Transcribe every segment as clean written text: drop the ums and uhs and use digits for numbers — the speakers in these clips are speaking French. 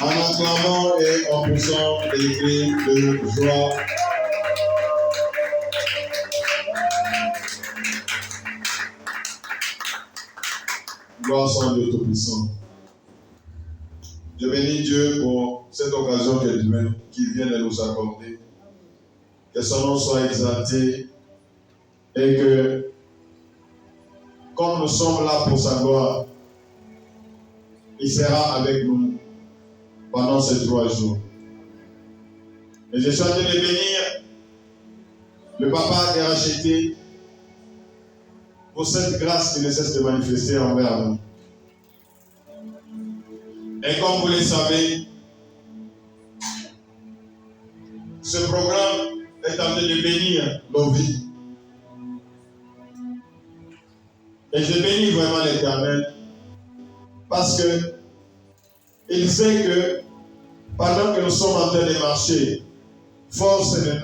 En acclamant et en poussant des cris de joie. Gloire soit à Dieu Tout-Puissant. Je bénis Dieu pour cette occasion qui vient de nous accorder. Que son nom soit exalté et que, comme nous sommes là pour sa gloire, il sera avec nous pendant ces 3 jours. Et j'ai choisi de bénir le papa qui a racheté pour cette grâce qui ne cesse de manifester envers nous. Et comme vous le savez, ce programme est en train de bénir nos vies. Et je bénis vraiment l'Éternel parce que il sait que pendant que nous sommes en train de marcher, force n'est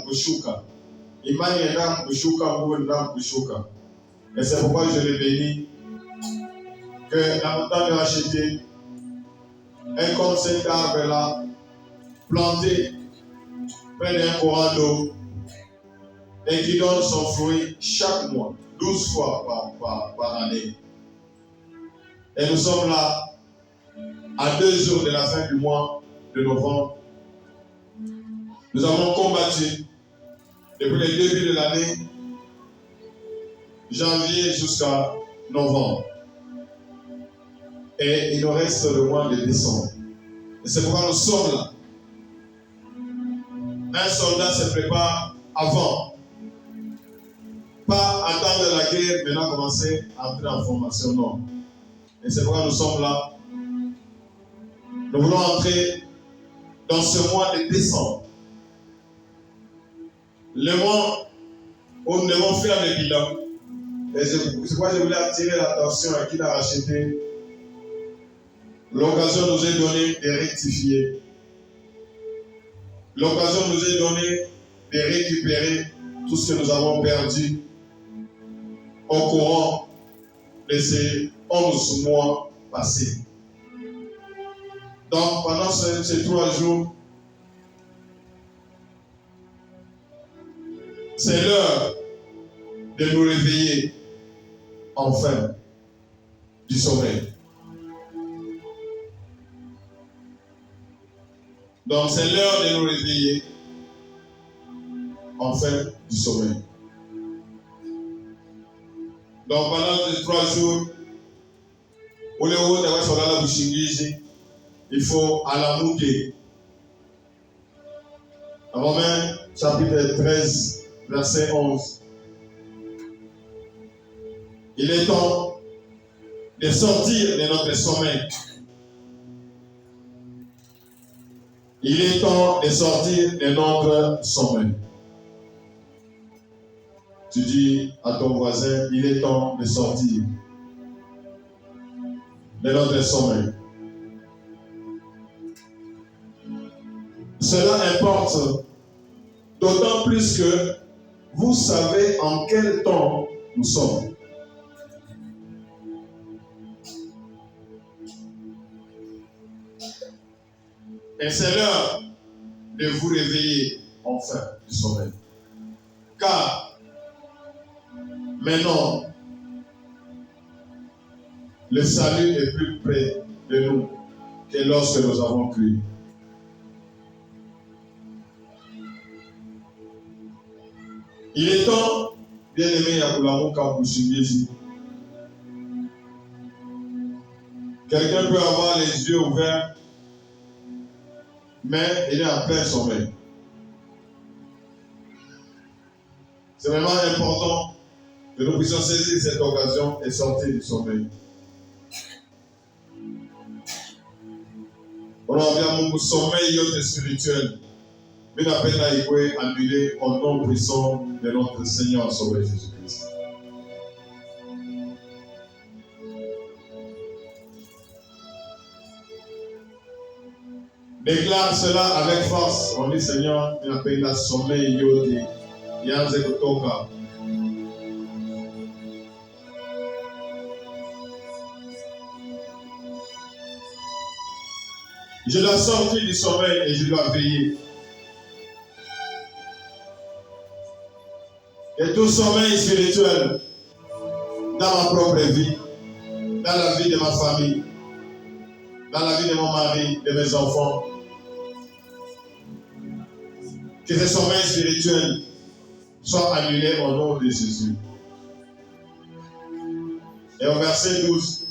kushuka, imani n'est kushuka, nguvu n'est kushuka. Et c'est pourquoi je le bénis que la montagne rachetée est comme cet arbre-là, planté près d'un courant d'eau et qui donne son fruit chaque mois, 12 fois par année. Et nous sommes là à 2 jours de la fin du mois de novembre. Nous avons combattu depuis le début de l'année, janvier jusqu'à novembre. Et il nous reste le mois de décembre. Et c'est pourquoi nous sommes là. Un soldat se prépare avant. Pas attendre la guerre, maintenant commencer à entrer en formation, non. Et c'est pourquoi nous sommes là. Nous voulons entrer dans ce mois de décembre. Le mois où nous devons faire le bilan. Et c'est pourquoi je voulais attirer l'attention à qui l'a racheté. L'occasion nous est donnée de rectifier. L'occasion nous est donnée de récupérer tout ce que nous avons perdu au courant de ces 11 mois passés. Donc, pendant ces 3 jours, c'est l'heure de nous réveiller enfin du sommeil. Donc, c'est l'heure de nous réveiller enfin du sommeil. Donc, pendant ces 3 jours, il faut à la mouiller. Romains chapitre 13, verset 11. Il est temps de sortir de notre sommeil. Il est temps de sortir de notre sommeil. Tu dis à ton voisin, il est temps de sortir de notre sommeil. Cela importe d'autant plus que vous savez en quel temps nous sommes. Et c'est l'heure de vous réveiller enfin du sommeil. Car maintenant, le salut est plus près de nous que lorsque nous avons cru. Il est temps, bien-aimé Yakulamu Kabushingezi. Quelqu'un peut avoir les yeux ouverts, mais il est en plein sommeil. C'est vraiment important que nous puissions saisir cette occasion et sortir du sommeil. On a bien mon sommeil spirituel. Mais la peine a été annulée au nom puissant de notre Seigneur et Sauveur Jésus-Christ. Déclare cela avec force. On dit Seigneur, il appelle la sommeil yodi. Yanze kutoka. Je dois sortir du sommeil et je dois veiller. Et tout sommeil spirituel dans ma propre vie, dans la vie de ma famille, dans la vie de mon mari, de mes enfants, que ce sommeil spirituel soit annulé au nom de Jésus. Et au verset 12,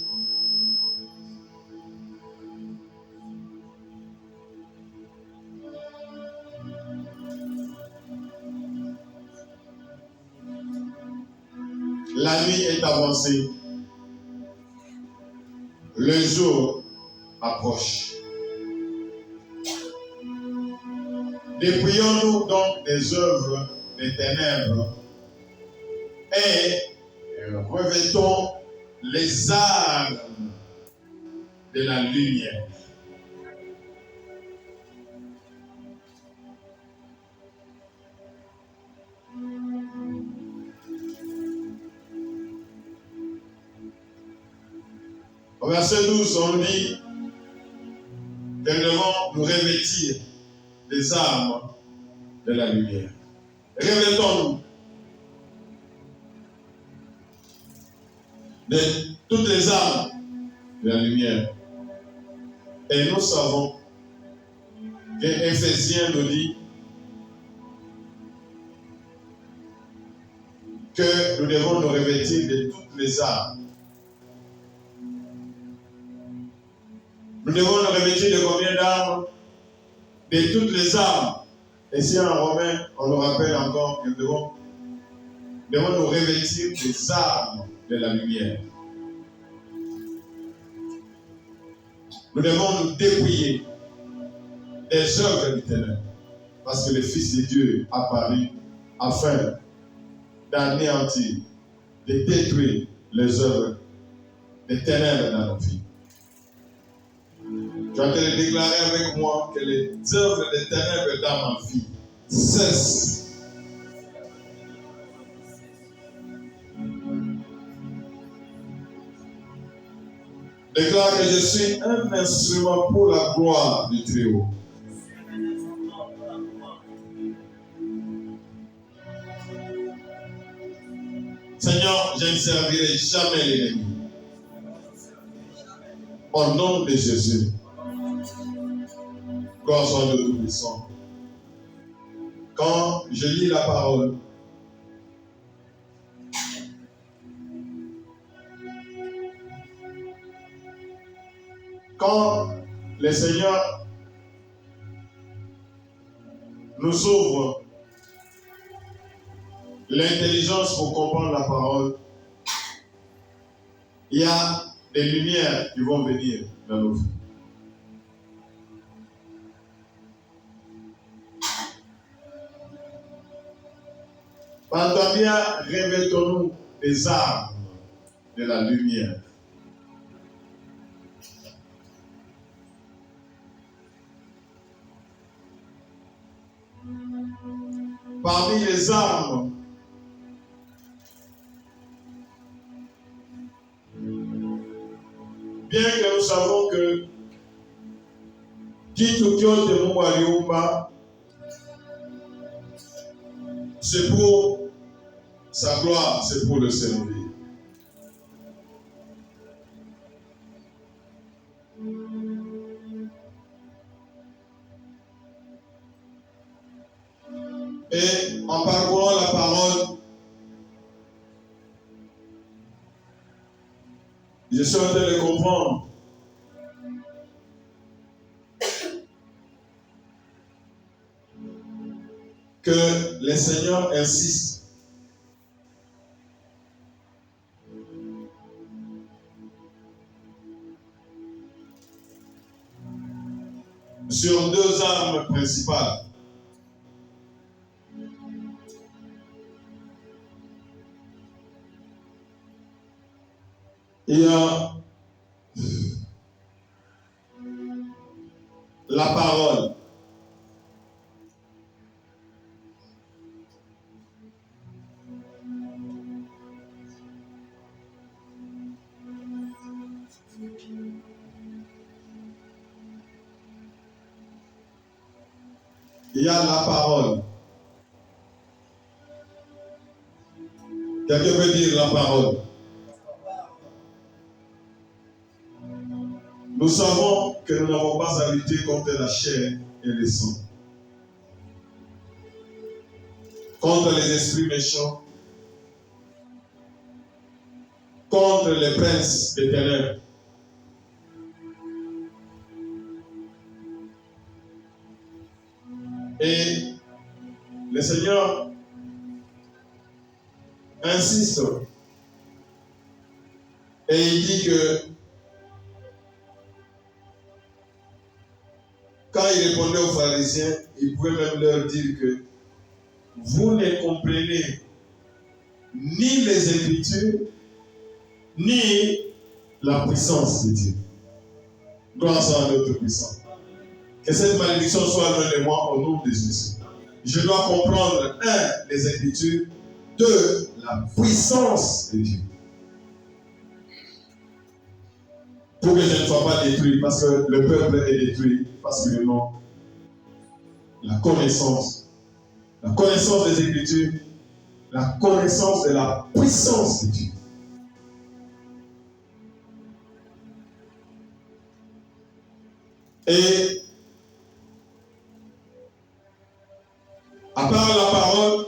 la nuit est avancée, le jour approche. Dépouillons-nous donc des œuvres des ténèbres et revêtons les armes de la lumière. Au verset 12, on dit que nous devons nous revêtir des armes de la lumière. Revêtons-nous de toutes les armes de la lumière. Et nous savons que Éphésiens nous dit que nous devons nous revêtir de toutes les armes. Nous devons nous revêtir de combien d'armes? De toutes les armes. Et si en Romain, on nous rappelle encore que nous devons nous revêtir des armes de la lumière. Nous devons nous dépouiller des œuvres du ténèbre. Parce que le Fils de Dieu est apparu afin d'anéantir, de détruire les œuvres des ténèbres dans nos vies. Je vais te le déclarer avec moi que les œuvres des ténèbres dans ma vie cessent. Déclare que je suis un instrument pour la gloire du Très-Haut. Seigneur, je ne servirai jamais l'ennemi. Au nom de Jésus. Gloire soit le Tout-Puissant. Quand je lis la parole, quand le Seigneur nous ouvre l'intelligence pour comprendre la parole, il y a des lumières qui vont venir dans nos vies. Entends bien, revêtons-nous des armes de la lumière. Parmi les armes, bien que nous savons que Kitu kyote Mungu aliumba, c'est pour sa gloire, c'est pour le servir. Et en parcourant la parole, je suis en train de comprendre que le Seigneur insiste sur deux armes principales. Il y a la parole. Il y a la parole. Quelqu'un peut dire la parole. Nous savons que nous n'avons pas à lutter contre la chair et le sang, contre les esprits méchants, contre les princes des ténèbres. Et le Seigneur insiste et il dit que quand il répondait aux pharisiens, il pouvait même leur dire que vous ne comprenez ni les Écritures, ni la puissance de Dieu. Gloire soit à notre puissance. Que cette malédiction soit loin de moi au nom de Jésus. Je dois comprendre, 1, les Écritures, 2, la puissance de Dieu. Pour que je ne sois pas détruit, parce que le peuple est détruit, parce que non, la connaissance des Écritures, la connaissance de la puissance de Dieu. Et à part la parole,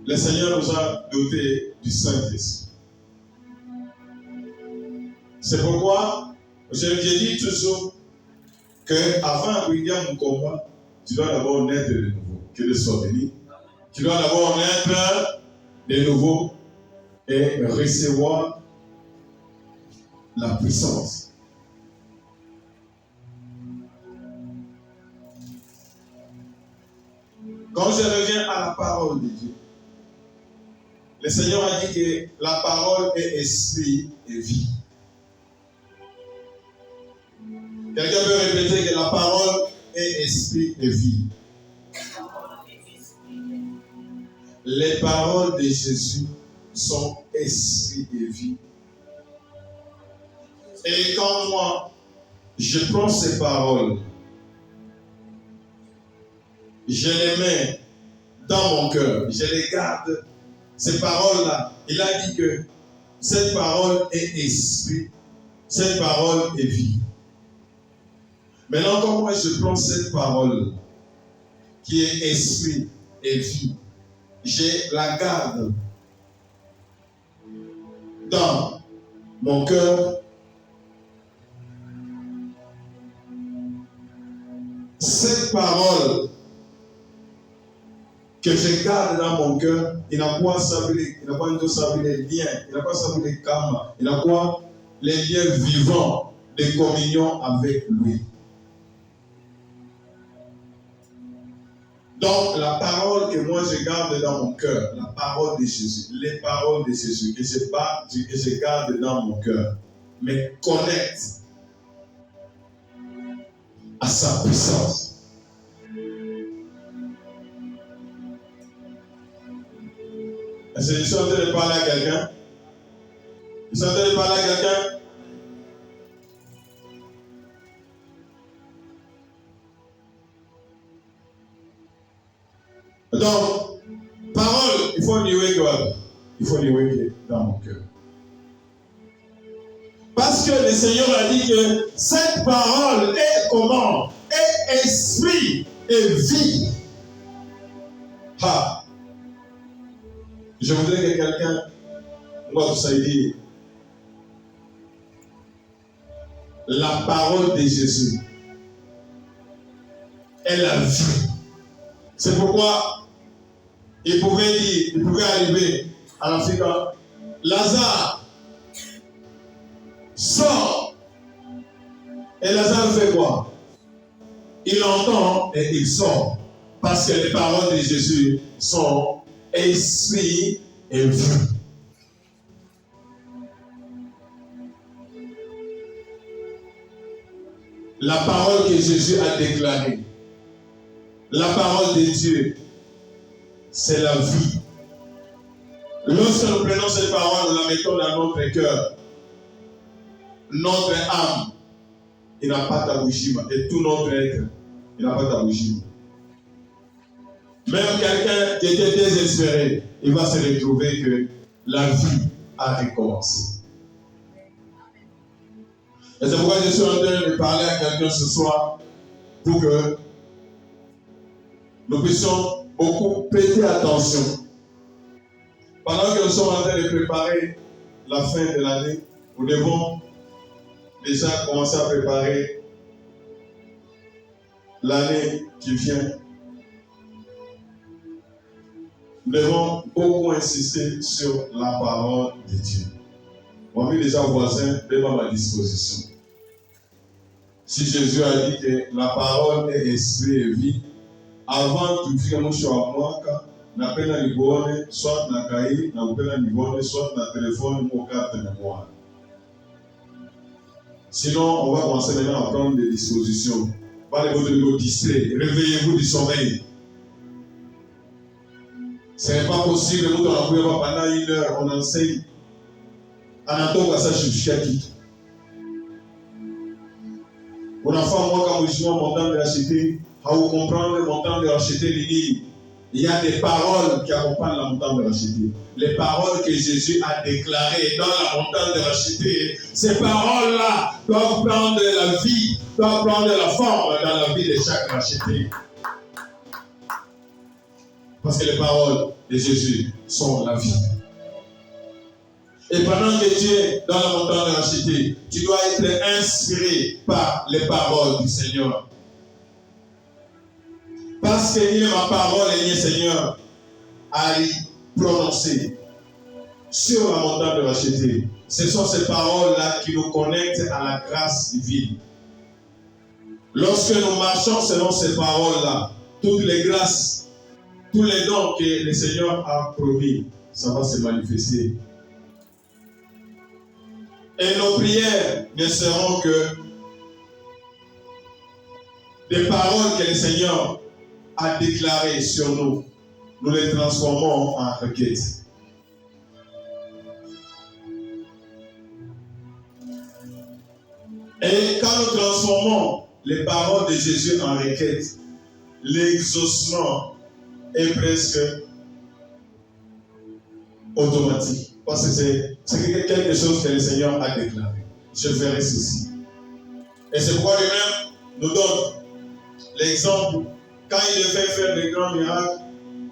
le Seigneur nous a dotés du Saint-Esprit. C'est pourquoi je dis toujours qu'avant de gagner mon combat, tu dois d'abord naître de nouveau. Que Dieu soit béni. Tu dois d'abord naître de nouveau et recevoir la puissance. Quand je reviens à la parole de Dieu, le Seigneur a dit que la parole est esprit et vie. Quelqu'un peut répéter que la parole est esprit et vie. Les paroles de Jésus sont esprit et vie. Et quand moi, je prends ces paroles, je les mets dans mon cœur, je les garde, ces paroles-là. Il a dit que cette parole est esprit, cette parole est vie. Maintenant, quand moi je prends cette parole qui est esprit et vie, je la garde dans mon cœur. Cette parole que je garde dans mon cœur, il n'a pas sablé, il n'a pas les liens, il n'a pas sablé les karma, il n'a pas les liens vivants de communion avec lui. Donc, la parole que moi je garde dans mon cœur, la parole de Jésus, les paroles de Jésus que je garde dans mon cœur, me connectent à sa puissance. Est-ce que je suis en train de parler à quelqu'un? Je suis en train de parler à quelqu'un? Donc, parole, il faut nier God. Il faut nier dans mon cœur. Parce que le Seigneur a dit que cette parole est comment? Est esprit et vie. Ah. Je voudrais que quelqu'un, moi, tout ça, dit la parole de Jésus est la vie. C'est pourquoi il pouvait arriver à l'Afrique, Lazare sort. Et Lazare fait quoi? Il entend et il sort. Parce que les paroles de Jésus sont esprit et vie. La parole que Jésus a déclarée, la parole de Dieu, c'est la vie. Lorsque nous prenons cette parole, nous la mettons dans notre cœur, notre âme, il n'a pas d'abouchement. Et tout notre être, il n'a pas d'abouchement. Même quelqu'un qui était désespéré, il va se retrouver que la vie a recommencé. Et c'est pourquoi je suis en train de parler à quelqu'un ce soir pour que nous puissions beaucoup prêter attention. Pendant que nous sommes en train de préparer la fin de l'année, nous devons déjà commencer à préparer l'année qui vient. Nous devons beaucoup insister sur la parole de Dieu. Mon ami déjà voisin, devant ma disposition. Si Jésus a dit que la parole est esprit et vie, avant de dire que moi, na pena libone, soit na cahier, na pena libone, soit na téléphone ou carte mémoire. Sinon, on va commencer maintenant à prendre des dispositions. Parlez-vous de vos distraits, réveillez-vous du sommeil. Ce n'est pas possible, nous on a pendant une heure, on enseigne. Anatole à ça, je suis qui. On a fait moi quand je suis en montant de racheter, à vous comprendre le montant de racheter les livres. Il y a des paroles qui accompagnent la montagne de racheter. Les paroles que Jésus a déclarées dans la montagne de racheter, ces paroles-là doivent prendre la vie, doivent prendre la forme dans la vie de chaque racheté. Parce que les paroles de Jésus sont la vie. Et pendant que tu es dans la montagne de racheter, tu dois être inspiré par les paroles du Seigneur. Parce qu'il est ma parole, et Seigneur, à y prononcer sur la montagne de racheter. Ce sont ces paroles-là qui nous connectent à la grâce divine. Lorsque nous marchons selon ces paroles-là, toutes les grâces, tous les dons que le Seigneur a promis, ça va se manifester. Et nos prières ne seront que des paroles que le Seigneur a déclarées sur nous. Nous les transformons en requêtes. Et quand nous transformons les paroles de Jésus en requêtes, l'exaucement est presque automatique. Parce que c'est quelque chose que le Seigneur a déclaré. Je ferai ceci. Et c'est pourquoi lui-même nous donne l'exemple. Quand il devait faire des grands miracles,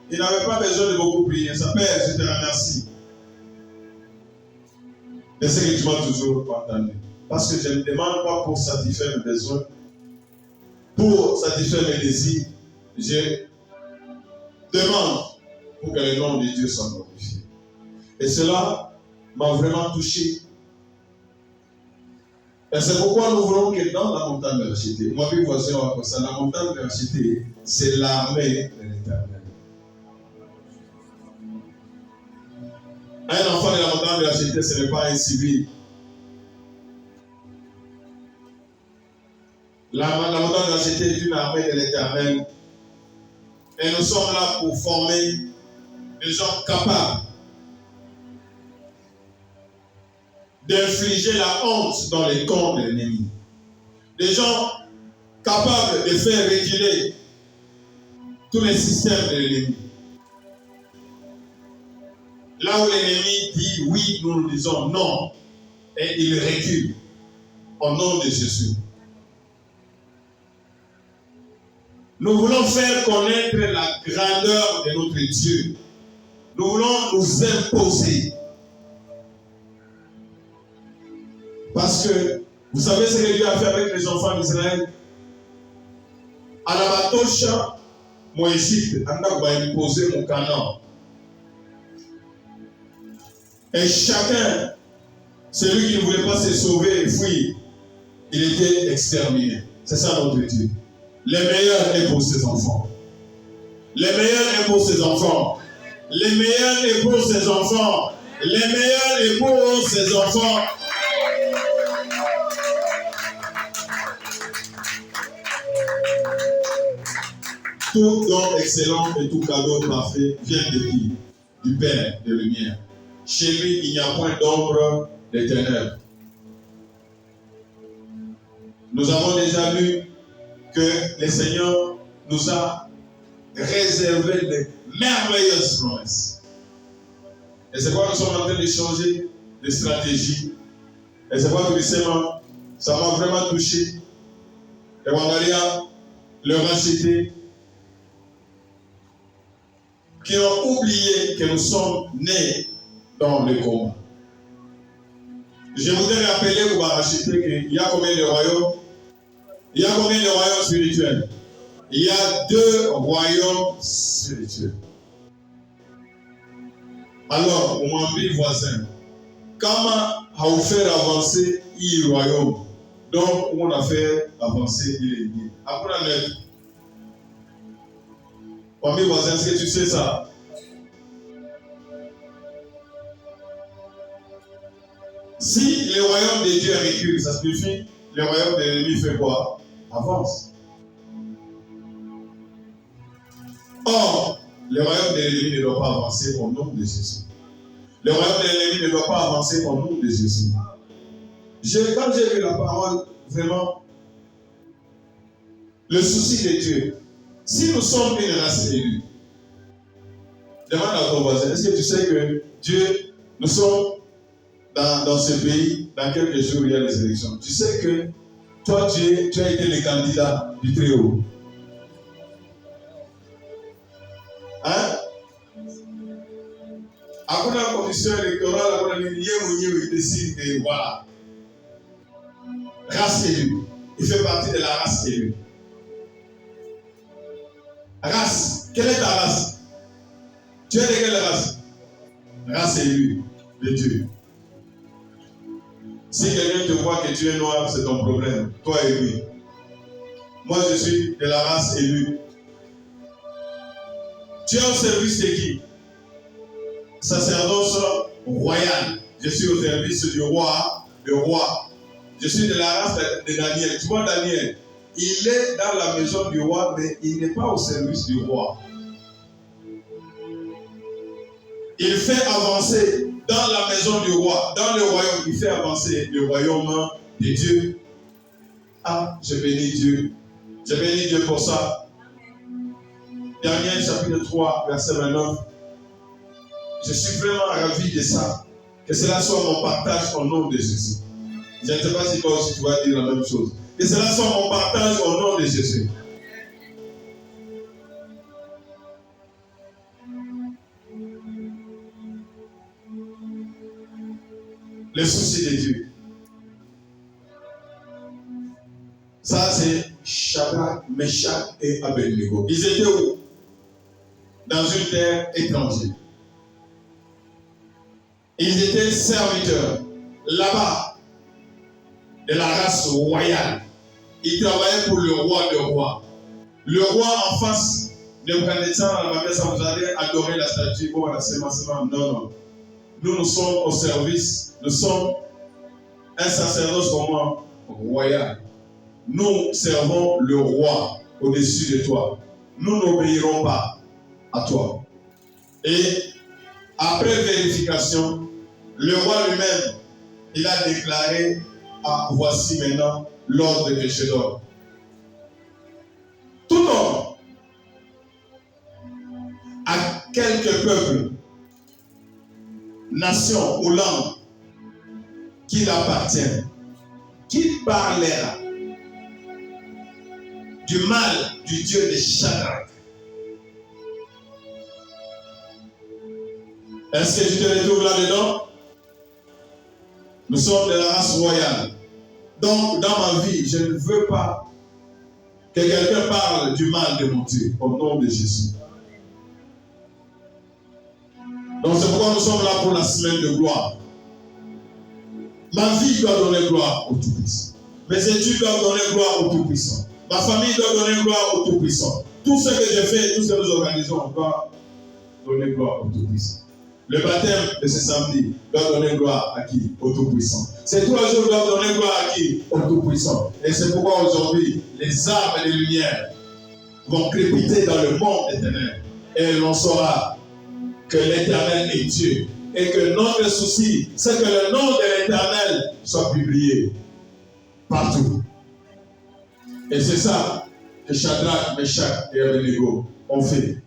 il n'avait pas besoin de beaucoup prier. Sa Père, je te remercie. Et c'est que tu m'as toujours pardonné. Parce que je ne demande pas pour satisfaire mes besoins, pour satisfaire mes désirs. Je demande pour que le nom de Dieu soit glorifié. Et cela m'a vraiment touché. Et c'est pourquoi nous voulons que dans la montagne de racheter, moi, puis voisin, la montagne de racheter, c'est l'armée de l'Éternel. Un enfant de la montagne de racheter, ce n'est pas un civil. La montagne de racheter est une armée de l'Éternel. Et nous sommes là pour former des gens capables d'infliger la honte dans les camps de l'ennemi. Des gens capables de faire reculer tous les systèmes de l'ennemi. Là où l'ennemi dit oui, nous disons non. Et il recule au nom de Jésus. Nous voulons faire connaître la grandeur de notre Dieu. Nous voulons nous imposer. Parce que, vous savez ce que Dieu a fait avec les enfants d'Israël? À la Batosha, mon Égypte, on va imposer mon Canaan. Et chacun, celui qui ne voulait pas se sauver et fuir, il était exterminé. C'est ça notre Dieu. Les meilleurs est pour ses enfants. Les meilleurs est pour ses enfants. Les meilleurs est pour ses enfants. Les meilleurs est pour ses enfants. Tout don excellent et tout cadeau parfait vient de qui? Du Père de lumière. Chez lui, il n'y a point d'ombre d'éternel. Nous avons déjà vu que le Seigneur nous a réservé de merveilleuses promesses. Et c'est pourquoi nous sommes en train de changer de stratégie. Et c'est pourquoi récemment, ça m'a vraiment touché. Et on a le racheter, qui ont oublié que nous sommes nés dans le combat. Je voudrais rappeler pour racheter qu'il y a combien de royaumes? Il y a combien de royaumes spirituels? Il y a 2 royaumes spirituels. Alors, on m'a dit voisin, comment on fait avancer le royaume? Donc, on a fait avancer l'ennemi. Après, on a on dit voisin, est-ce que tu sais ça? Si le royaume de Dieu recule, ça signifie le royaume de l'ennemi fait quoi? Avance. Or, le royaume de l'ennemi ne doit pas avancer au nom de Jésus. Le royaume de l'ennemi ne doit pas avancer au nom de Jésus. Quand j'ai lu la parole, vraiment, le souci de Dieu, si nous sommes une race élue, demande à ton voisin, est-ce que tu sais que Dieu, nous sommes dans ce pays, dans quelques jours, il y a les élections. Tu sais que toi, tu as été le candidat du Très-Haut. Hein? Après la commission électorale, il décide que voilà. Race élue. Il fait partie de la race élue. Race. Quelle est ta race? Tu es de quelle race? Race élue de Dieu. Si quelqu'un te voit que tu es noir, c'est ton problème. Toi et lui. Moi, je suis de la race élue. Tu es au service de qui? Sacerdoce royal. Je suis au service du roi, le roi. Je suis de la race de Daniel. Tu vois Daniel, il est dans la maison du roi, mais il n'est pas au service du roi. Il fait avancer dans la maison du roi, dans le royaume, il fait avancer le royaume de Dieu. Ah, je bénis Dieu. Je bénis Dieu pour ça. Daniel chapitre 3, verset 29. Je suis vraiment ravi de ça. Que cela soit mon partage au nom de Jésus. Je ne sais pas si toi aussi tu vas dire la même chose. Que cela soit mon partage au nom de Jésus. Le souci de Dieu. Ça, c'est Shadrach, Meshach et Abednego. Ils étaient où? Dans une terre étrangère. Ils étaient serviteurs là-bas de la race royale. Ils travaillaient pour le roi de rois. Le roi en face, Nebuchadnezzar, vous allez adorer la statue. Bon, la non, non. Nous sommes au service. Nous sommes un sacerdoce royal. Nous servons le roi au-dessus de toi. Nous n'obéirons pas à toi. Et après vérification, le roi lui-même, il a déclaré, ah, voici maintenant l'ordre que je donne. Tout homme à quelque peuple, nation ou langue qu'il appartient, qu'il parlera du mal du Dieu de Shadrach. Est-ce que tu te retrouves là-dedans? Nous sommes de la race royale. Donc, dans ma vie, je ne veux pas que quelqu'un parle du mal de mon Dieu, au nom de Jésus. Donc, c'est pourquoi nous sommes là pour la semaine de gloire. Ma vie doit donner gloire au Tout-Puissant. Mes études doivent donner gloire au Tout-Puissant. Ma famille doit donner gloire au Tout-Puissant. Tout ce que je fais, tout ce que nous organisons, doit donner gloire au Tout-Puissant. Le baptême de ce samedi doit donner gloire à qui? Au Tout-Puissant. Ces 3 jours doivent donner gloire à qui? Au Tout-Puissant. Et c'est pourquoi aujourd'hui, les armes et les lumières vont crépiter dans le monde éternel. Et l'on saura que l'Éternel est Dieu. Et que notre souci, c'est que le nom de l'Éternel soit publié partout. Et c'est ça que Shadrach, Meshach et Abednego ont fait.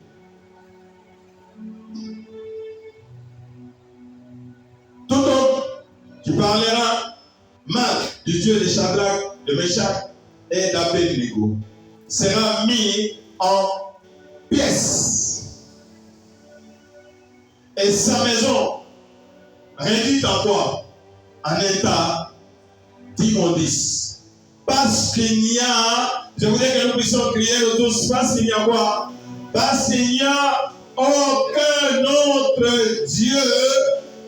Tout homme qui parlera mal du Dieu de Shadrach, de Meshach et d'Abednego sera mis en pièces. Et sa maison réduite en quoi? En état d'immondice. Parce qu'il n'y a, je voudrais que nous puissions crier le tous, parce qu'il n'y a quoi? Parce qu'il n'y a aucun autre Dieu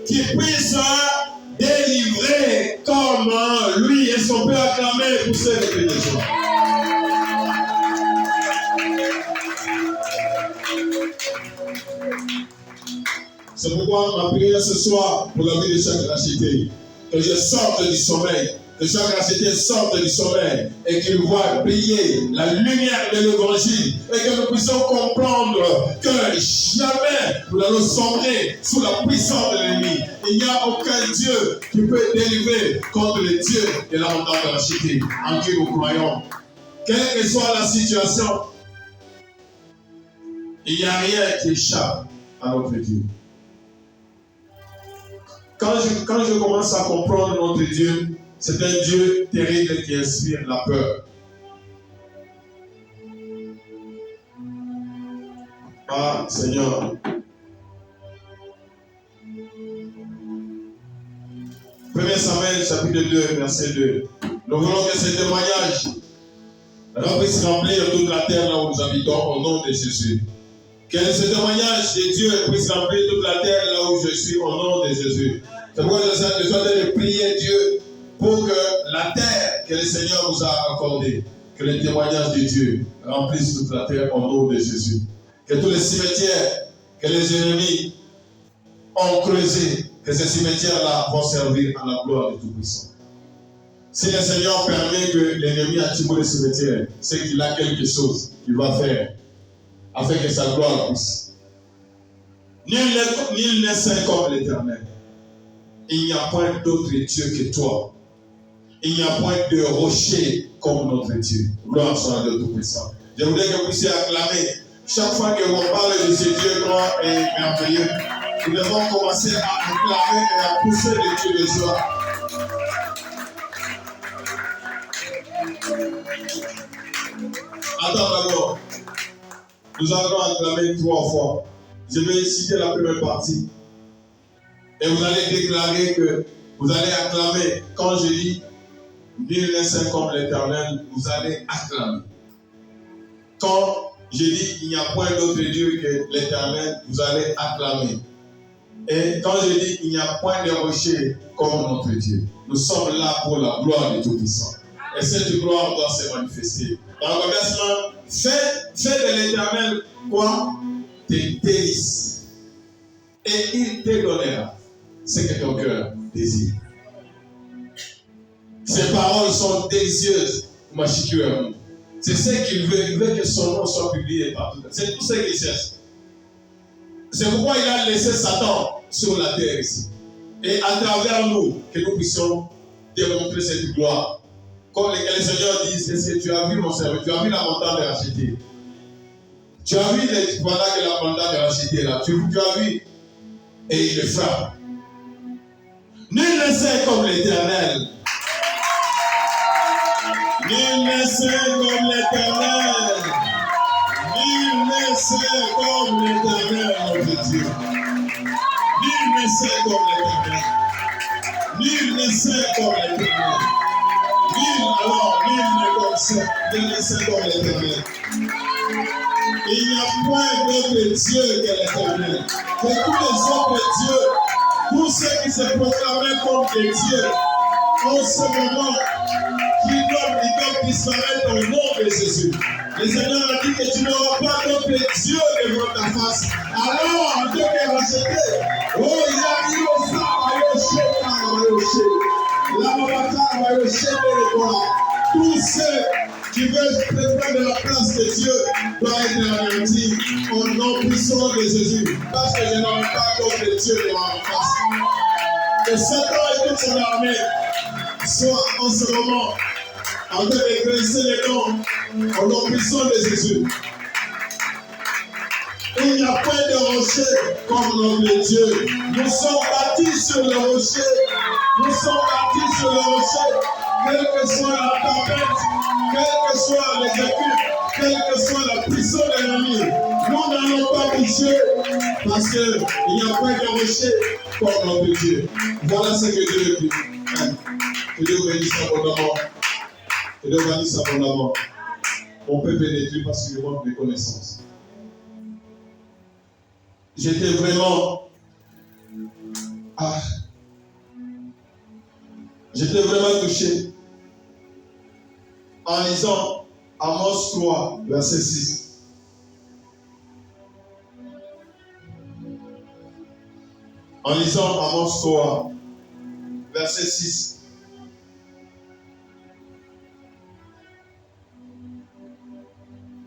qui puisse délivrer comme lui. Est-ce qu'on peut acclamer pour cette bénédiction? C'est pourquoi ma prière ce soir pour la vie de chaque racheté, que je sorte du sommeil, que chaque racheté sorte du sommeil et qu'il voit briller la lumière de l'évangile et que nous puissions comprendre que jamais nous allons sombrer sous la puissance de l'ennemi. Il n'y a aucun Dieu qui peut délivrer contre le Dieu de la montagne de racheté en qui nous croyons. Quelle que soit la situation, il n'y a rien qui échappe à notre Dieu. Quand je commence à comprendre notre Dieu, c'est un Dieu terrible qui inspire la peur. Ah, Seigneur. 1 Samuel, chapitre 2, verset 2. Nous voulons que ce témoignage puisse remplir toute la terre là où nous habitons au nom de Jésus. Que ce témoignage de Dieu puisse remplir toute la terre là où je suis au nom de Jésus. C'est pourquoi je suis en train de prier Dieu pour que la terre que le Seigneur nous a accordée, que le témoignage de Dieu remplisse toute la terre au nom de Jésus. Que tous les cimetières que les ennemis ont creusés, que ces cimetières-là vont servir à la gloire du Tout-Puissant. Si le Seigneur permet que l'ennemi attire les cimetières, c'est qu'il a quelque chose qu'il va faire afin que sa gloire puisse. Nul n'est saint comme l'Éternel. Il n'y a point d'autre Dieu que toi. Il n'y a point de rocher comme notre Dieu. Gloire soit à Dieu Tout-Puissant. Je voudrais que vous puissiez acclamer. Chaque fois que l'on parle de ce Dieu grand et merveilleux, nous devons commencer à acclamer et à pousser le Dieu de joie. Attends d'abord. Nous allons acclamer 3 fois. Je vais citer la première partie. Et vous allez déclarer que vous allez acclamer. Quand je dis nul n'est saint comme l'Éternel, vous allez acclamer. Quand je dis il n'y a point d'autre Dieu que l'Éternel, vous allez acclamer. Et quand je dis il n'y a point de rocher comme notre Dieu, nous sommes là pour la gloire du Tout-Puissant. Et cette gloire doit se manifester. Dans le commencement, fais de l'Éternel quoi? Tes délices. Et il te donnera ce que ton cœur désire. Ces paroles sont délicieuses, Machikiou. C'est ce qu'il veut. Il veut que son nom soit publié partout. C'est tout ce qu'il cherche. C'est pourquoi il a laissé Satan sur la terre ici. Et à travers nous, que nous puissions démontrer cette gloire. Comme les Seigneurs disent, est-ce que tu as vu mon serviteur, tu as vu la montagne de racheter. Tu as vu pendant que la montagne de racheter là, tu as vu, et il le frappe. Nul ne sait comme l'Éternel. Nul ne sait comme l'Éternel. Nul ne sait comme l'Éternel, notre Dieu. Nul ne sait comme l'Éternel. Nul ne sait comme l'Éternel. Nul ne sait comme l'Éternel. Il n'y a point d'autre Dieu que l'Éternel. Que tous les autres dieux, tous ceux qui se proclamaient comme des dieux, en ce moment, qui doivent disparaître au nom de Jésus. Le Seigneur a dit que tu n'auras pas d'autre Dieu devant ta face. Alors, en tant que racheté, oh, il arrive au tous ceux qui veulent prendre la place de Dieu doivent être anéantis au nom puissant de Jésus. Parce que je n'aurai pas d'autre Dieu devant ma face. Que Satan et toute son armée soient en ce moment en train de grincer les dents au nom puissant de Jésus. Il n'y a point de rocher comme notre Dieu. Nous sommes bâtis sur le rocher. Nous sommes bâtis sur le rocher. Quelle que soit la tempête, quelles que soient les équipes, quelle que soit la puissance de l'ennemi, nous n'allons pas bouger parce qu'il n'y a point de rocher comme notre Dieu. Voilà ce que Dieu dit. Que Dieu bénisse abondamment. Que Dieu bénisse abondamment. On peut pénétrer parce qu'il manque de connaissances. J'étais vraiment touché en lisant Amos 3, verset 6. En lisant Amos 3, verset 6.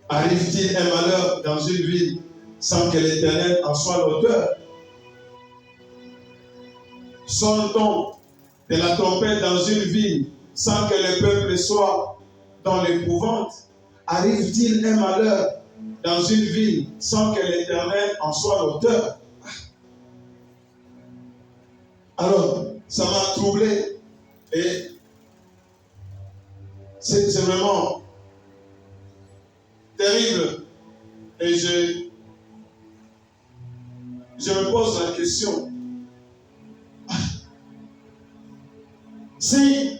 Arrive-t-il un malheur dans une ville sans que l'Éternel en soit l'auteur? Sonne-t-on de la trompette dans une ville sans que le peuple soit dans l'épouvante? Arrive-t-il un malheur dans une ville sans que l'Éternel en soit l'auteur? Alors, ça m'a troublé et c'est vraiment terrible. Et je me pose la question. Si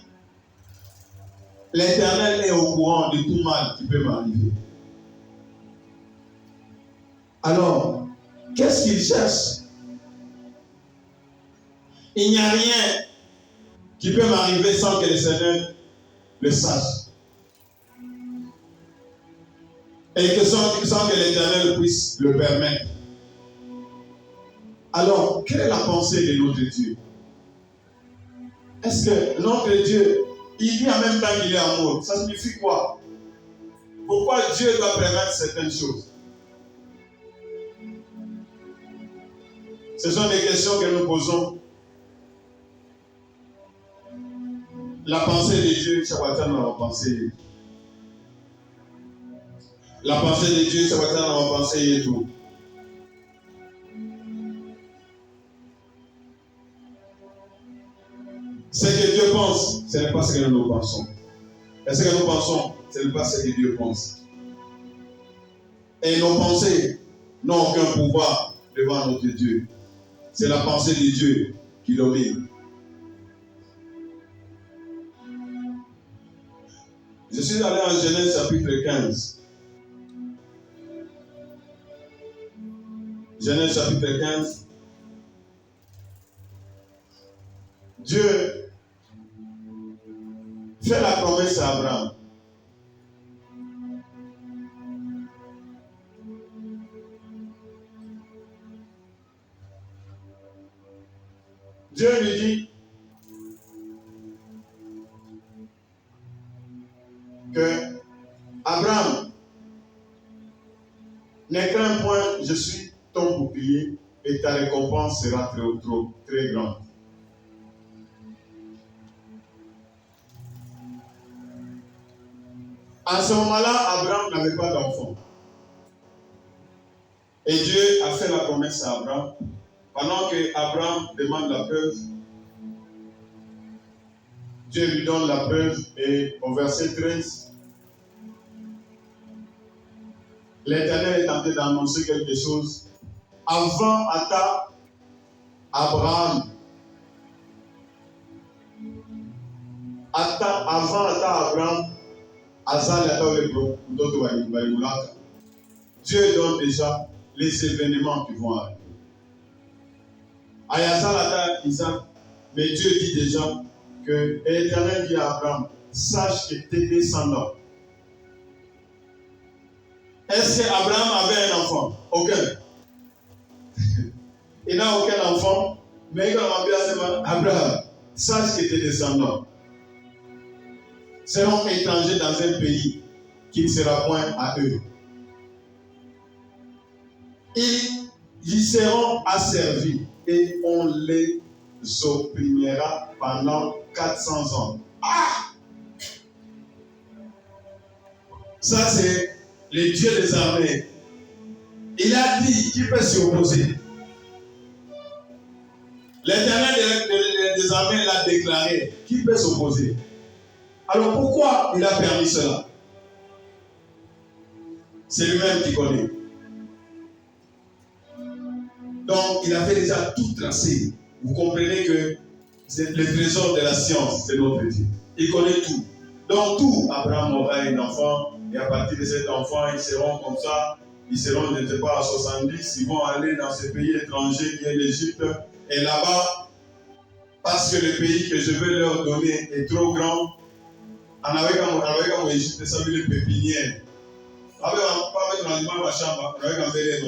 l'Éternel est au courant de tout mal qui peut m'arriver, alors, qu'est-ce qu'il cherche? Il n'y a rien qui peut m'arriver sans que le Seigneur le sache. Et que sans que l'Éternel puisse le permettre. Alors, quelle est la pensée de notre Dieu? Est-ce que notre Dieu, il dit en même temps qu'il est amour? Ça signifie quoi? Pourquoi Dieu doit permettre certaines choses? Ce sont des questions que nous posons. La pensée de Dieu, Shabbatin dans la pensée. La pensée de Dieu, Shabbatin dans la pensée et tout. Ce que Dieu pense, ce n'est pas ce que nous pensons. Et ce que nous pensons, ce n'est pas ce que Dieu pense. Et nos pensées n'ont aucun pouvoir devant notre Dieu. C'est la pensée de Dieu qui domine. Je suis allé en Genèse chapitre 15. Genèse chapitre 15. Dieu fait la promesse à Abraham. Dieu lui dit que Abraham, ne crains point, je suis ton bouclier et ta récompense sera très grande. À ce moment-là, Abraham n'avait pas d'enfant. Et Dieu a fait la promesse à Abraham. Pendant que Abraham demande la preuve, Dieu lui donne la preuve et au verset 13, l'Éternel est en train d'annoncer quelque chose. Avant Ata, Abraham. Avant Ata, Abraham, Dieu donne déjà les événements qui vont arriver. Ayazalata, Isaac, mais Dieu dit déjà que l'Éternel dit à Abraham, sache que tes descendants. Est-ce qu'Abraham avait un enfant? Aucun. Il n'a aucun enfant, mais il a dit à Abraham, sache que tes descendants seront étrangers dans un pays qui ne sera point à eux. Ils y seront asservis et on les opprimera pendant 400 ans. Ah! Ça, c'est le Dieu des armées. Il a dit qui peut s'y opposer. L'Éternel des armées l'a déclaré. Qui peut s'opposer? Alors pourquoi il a permis cela? C'est lui-même qui connaît. Donc, il avait déjà tout tracé. Vous comprenez que c'est le trésor de la science, c'est notre Dieu. Il connaît tout. Donc, tout, Abraham aura un enfant, et à partir de cet enfant, ils seront comme ça, ils seront, je ne sais pas, à 70, ils vont aller dans ce pays étranger qui est l'Égypte, et là-bas, parce que le pays que je vais leur donner est trop grand, en Égypte, ça veut dire pépinière. Pas mettre dans ma chambre, avec un bel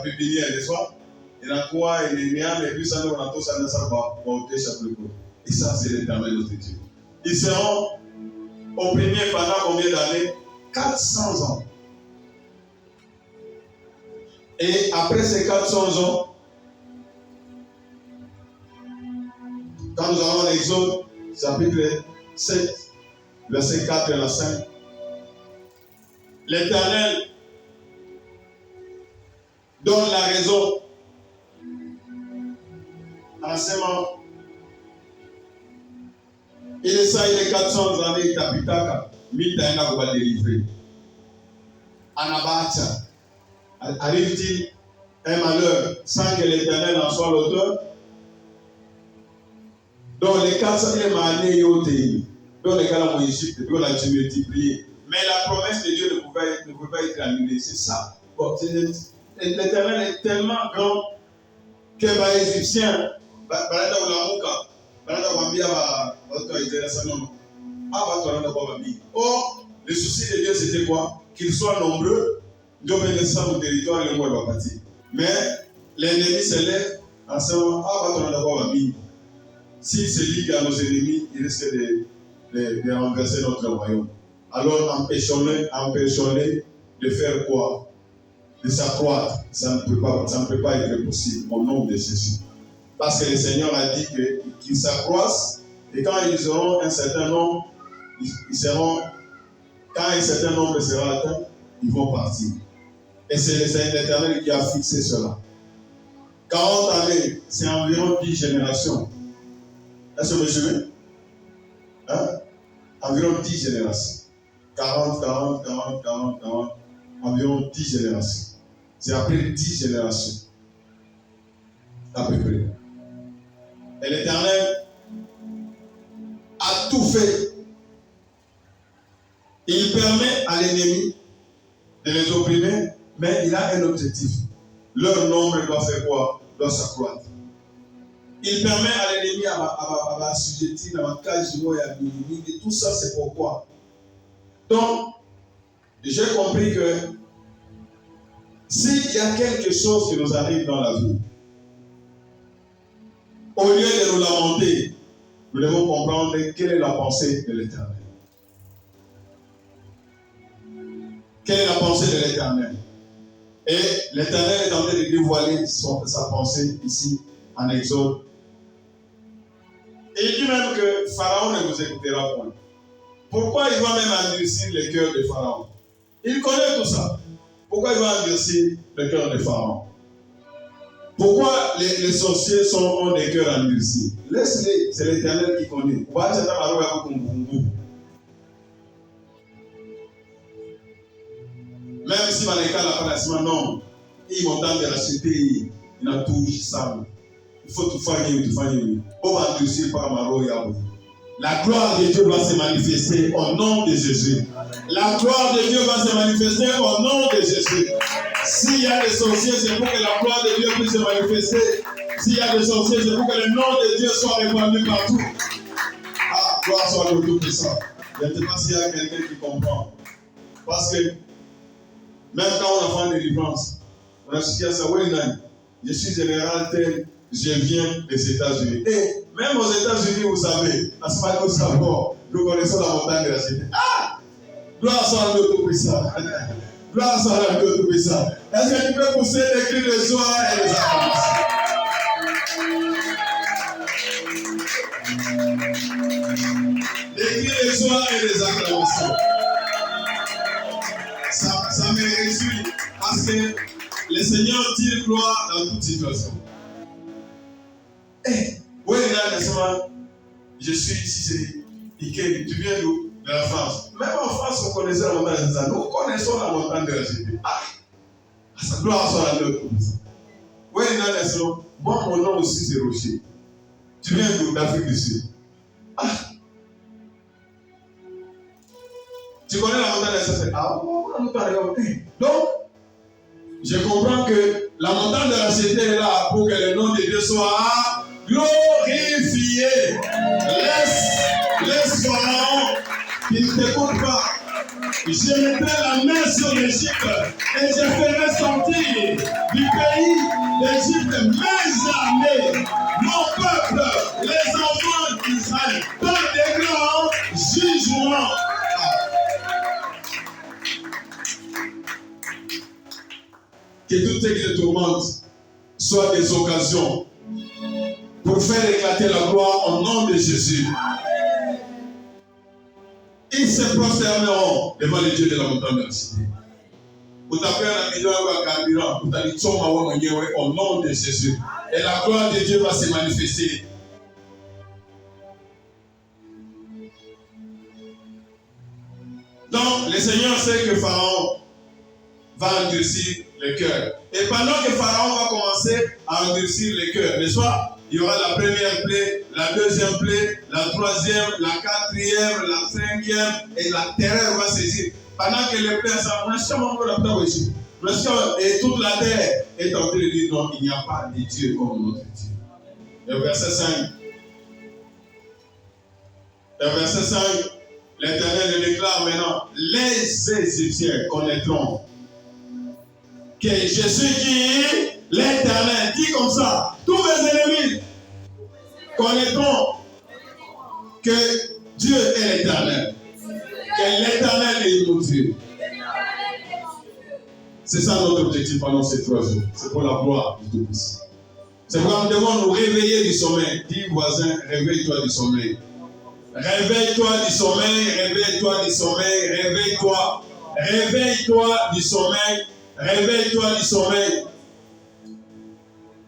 pépinière, n'est-ce pas? Il y a quoi, il y a et puis ça nous a tous à ça va porter chaque jour. Et ça, c'est l'Éternel notre Dieu. Ils seront opprimés pendant combien d'années? 400 ans. Et après ces 400 ans, quand nous allons en Exode, chapitre 7, verset 4 à 5, l'Éternel donne la raison à ce moment. Il est ça, il est 400 années, il tapitaka, 1000 ans, il va délivrer. Anabacha, arrive-t-il un malheur sans que l'Éternel en soit l'auteur? Donc les 400 années, donc les gars en Égypte, puis on a dû multiplier. Mais la promesse de Dieu ne pouvait pas être annulée, c'est ça. Bon, l'Éternel est tellement grand que les Égyptiens, or, le souci de Dieu c'était quoi? Qu'ils soient nombreux, Dieu va laisser au territoire et le monde va partir. Mais l'ennemi se lève en ce moment, s'il se ligue à nos ennemis, il risque de renverser notre royaume. Alors empêchons-les de faire quoi? De s'accroître. Ça ne peut pas être possible au nom de Jésus. Parce que le Seigneur a dit qu'ils s'accroissent et quand ils auront un certain nombre, quand un certain nombre sera atteint, ils vont partir. Et c'est l'Éternel qui a fixé cela. 40 années, c'est environ 10 générations. Est-ce que vous me suivez? Environ 10 générations. 40, environ 10 générations. C'est après 10 générations. À peu près. Et l'Éternel a tout fait. Il permet à l'ennemi de les opprimer, mais il a un objectif. Leur nombre doit faire quoi? Doit s'accroître. Il permet à l'ennemi à assujettir dans la cage et tout ça, c'est pourquoi. Donc, j'ai compris que s'il y a quelque chose qui nous arrive dans la vie, au lieu de nous lamenter, nous devons comprendre quelle est la pensée de l'Éternel. Quelle est la pensée de l'Éternel? Et l'Éternel est en train de dévoiler sa pensée ici en Exode. Et il dit même que Pharaon ne vous écoutera point. Pourquoi il va même endurcir le cœur de Pharaon? Il connaît tout ça. Pourquoi il va endurcir le cœur de Pharaon? Pourquoi les sorciers ont des cœurs endurcis? Laisse-les, c'est l'Éternel qui connaît. Même si Maleka n'a pas la semaine, non, ils m'ont tant de racheter, il a tout ça. Il faut tout faire, on va endurcir par Maro Yahweh. La gloire de Dieu va se manifester au nom de Jésus. La gloire de Dieu va se manifester au nom de Jésus. S'il y a des sorciers, c'est pour que la gloire de Dieu puisse se manifester. S'il y a des sorciers, c'est pour que le nom de Dieu soit répandu partout. Ah, gloire soit le Tout-Puissant. Je ne sais pas s'il y a quelqu'un qui comprend. Parce que même quand on a fait une délivrance, on a dit à ça, je suis général tel, je viens des États-Unis. Et même aux États-Unis, vous savez, à ce moment-là, nous savons, nous connaissons la montagne de la cité. Ah! Gloire soit le Tout-Puissant. Gloire soit le Tout-Puissant. Est-ce que tu peux pousser des cris de joie et des acclamations? Des cris de joie et des acclamations. me réjouis parce que le Seigneur tire gloire dans toute situation. Oui, là, je suis ici, c'est Ike, tu viens d'où? De la France. Même en France, on connaissait la montagne de ça. Nous connaissons la montagne de la cité. Sa gloire soit à l'autre. Oui, là, moi, mon nom aussi, c'est Rocher. Tu viens d'où? D'Afrique du Sud. Tu connais la montagne de la cité? La montagne de la cité. Donc, je comprends que la montagne de la cité est là pour que le nom de Dieu soit glorifié. Laisse Pharaon qui ne t'écoute pas. Je mettrai la main sur l'Égypte et je ferai sortir du pays d'Égypte mes armées, mon peuple, les enfants d'Israël, dans des grands jugements. Que tout ce qui te tourmente soit des occasions pour faire éclater la gloire au nom de Jésus. Ils se prosterneront devant les dieux de la montagne de la cité. Vous tapez un million à carburant, vous allez au nom de Jésus. Et la gloire de Dieu va se manifester. Donc, le Seigneur sait que Pharaon va endurcir le cœur. Et pendant que Pharaon va commencer à endurcir le cœur, n'est-ce pas? Il y aura la première plaie, la deuxième plaie, la troisième, la quatrième, la cinquième, et la terreur va saisir. Pendant que les plaies s'en et toute la terre est en train de dire non, il n'y a pas de Dieu comme notre Dieu. Le verset 5. Le verset 5, l'Éternel le déclare maintenant, les Égyptiens connaîtront que je suis qui? L'Éternel. Dit comme ça, tous mes ennemis connaîtront que Dieu est l'Éternel. Que l'Éternel est mon Dieu. C'est ça notre objectif pendant ces 3 jours. C'est pour la gloire du Tout-Puissant. C'est pourquoi nous devons nous réveiller du sommeil. Dis voisin, réveille-toi du sommeil. Réveille-toi du sommeil, réveille-toi du sommeil, réveille-toi. Réveille-toi du sommeil, réveille-toi du sommeil.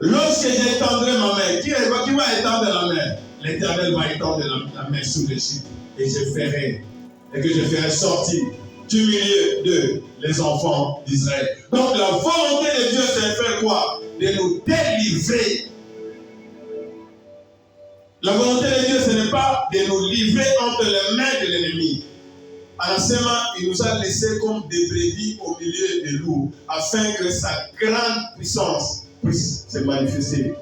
Lorsque j'étendrai ma main, qui va étendre la main? L'Éternel va étendre la main sur l'Égypte et que je ferai sortir du milieu d'eux les enfants d'Israël. Donc la volonté de Dieu, c'est de faire quoi? De nous délivrer. La volonté de Dieu, ce n'est pas de nous livrer entre les mains de l'ennemi. Anassema, il nous a laissés comme des brebis au milieu des loups, afin que sa grande puissance puisse se manifester.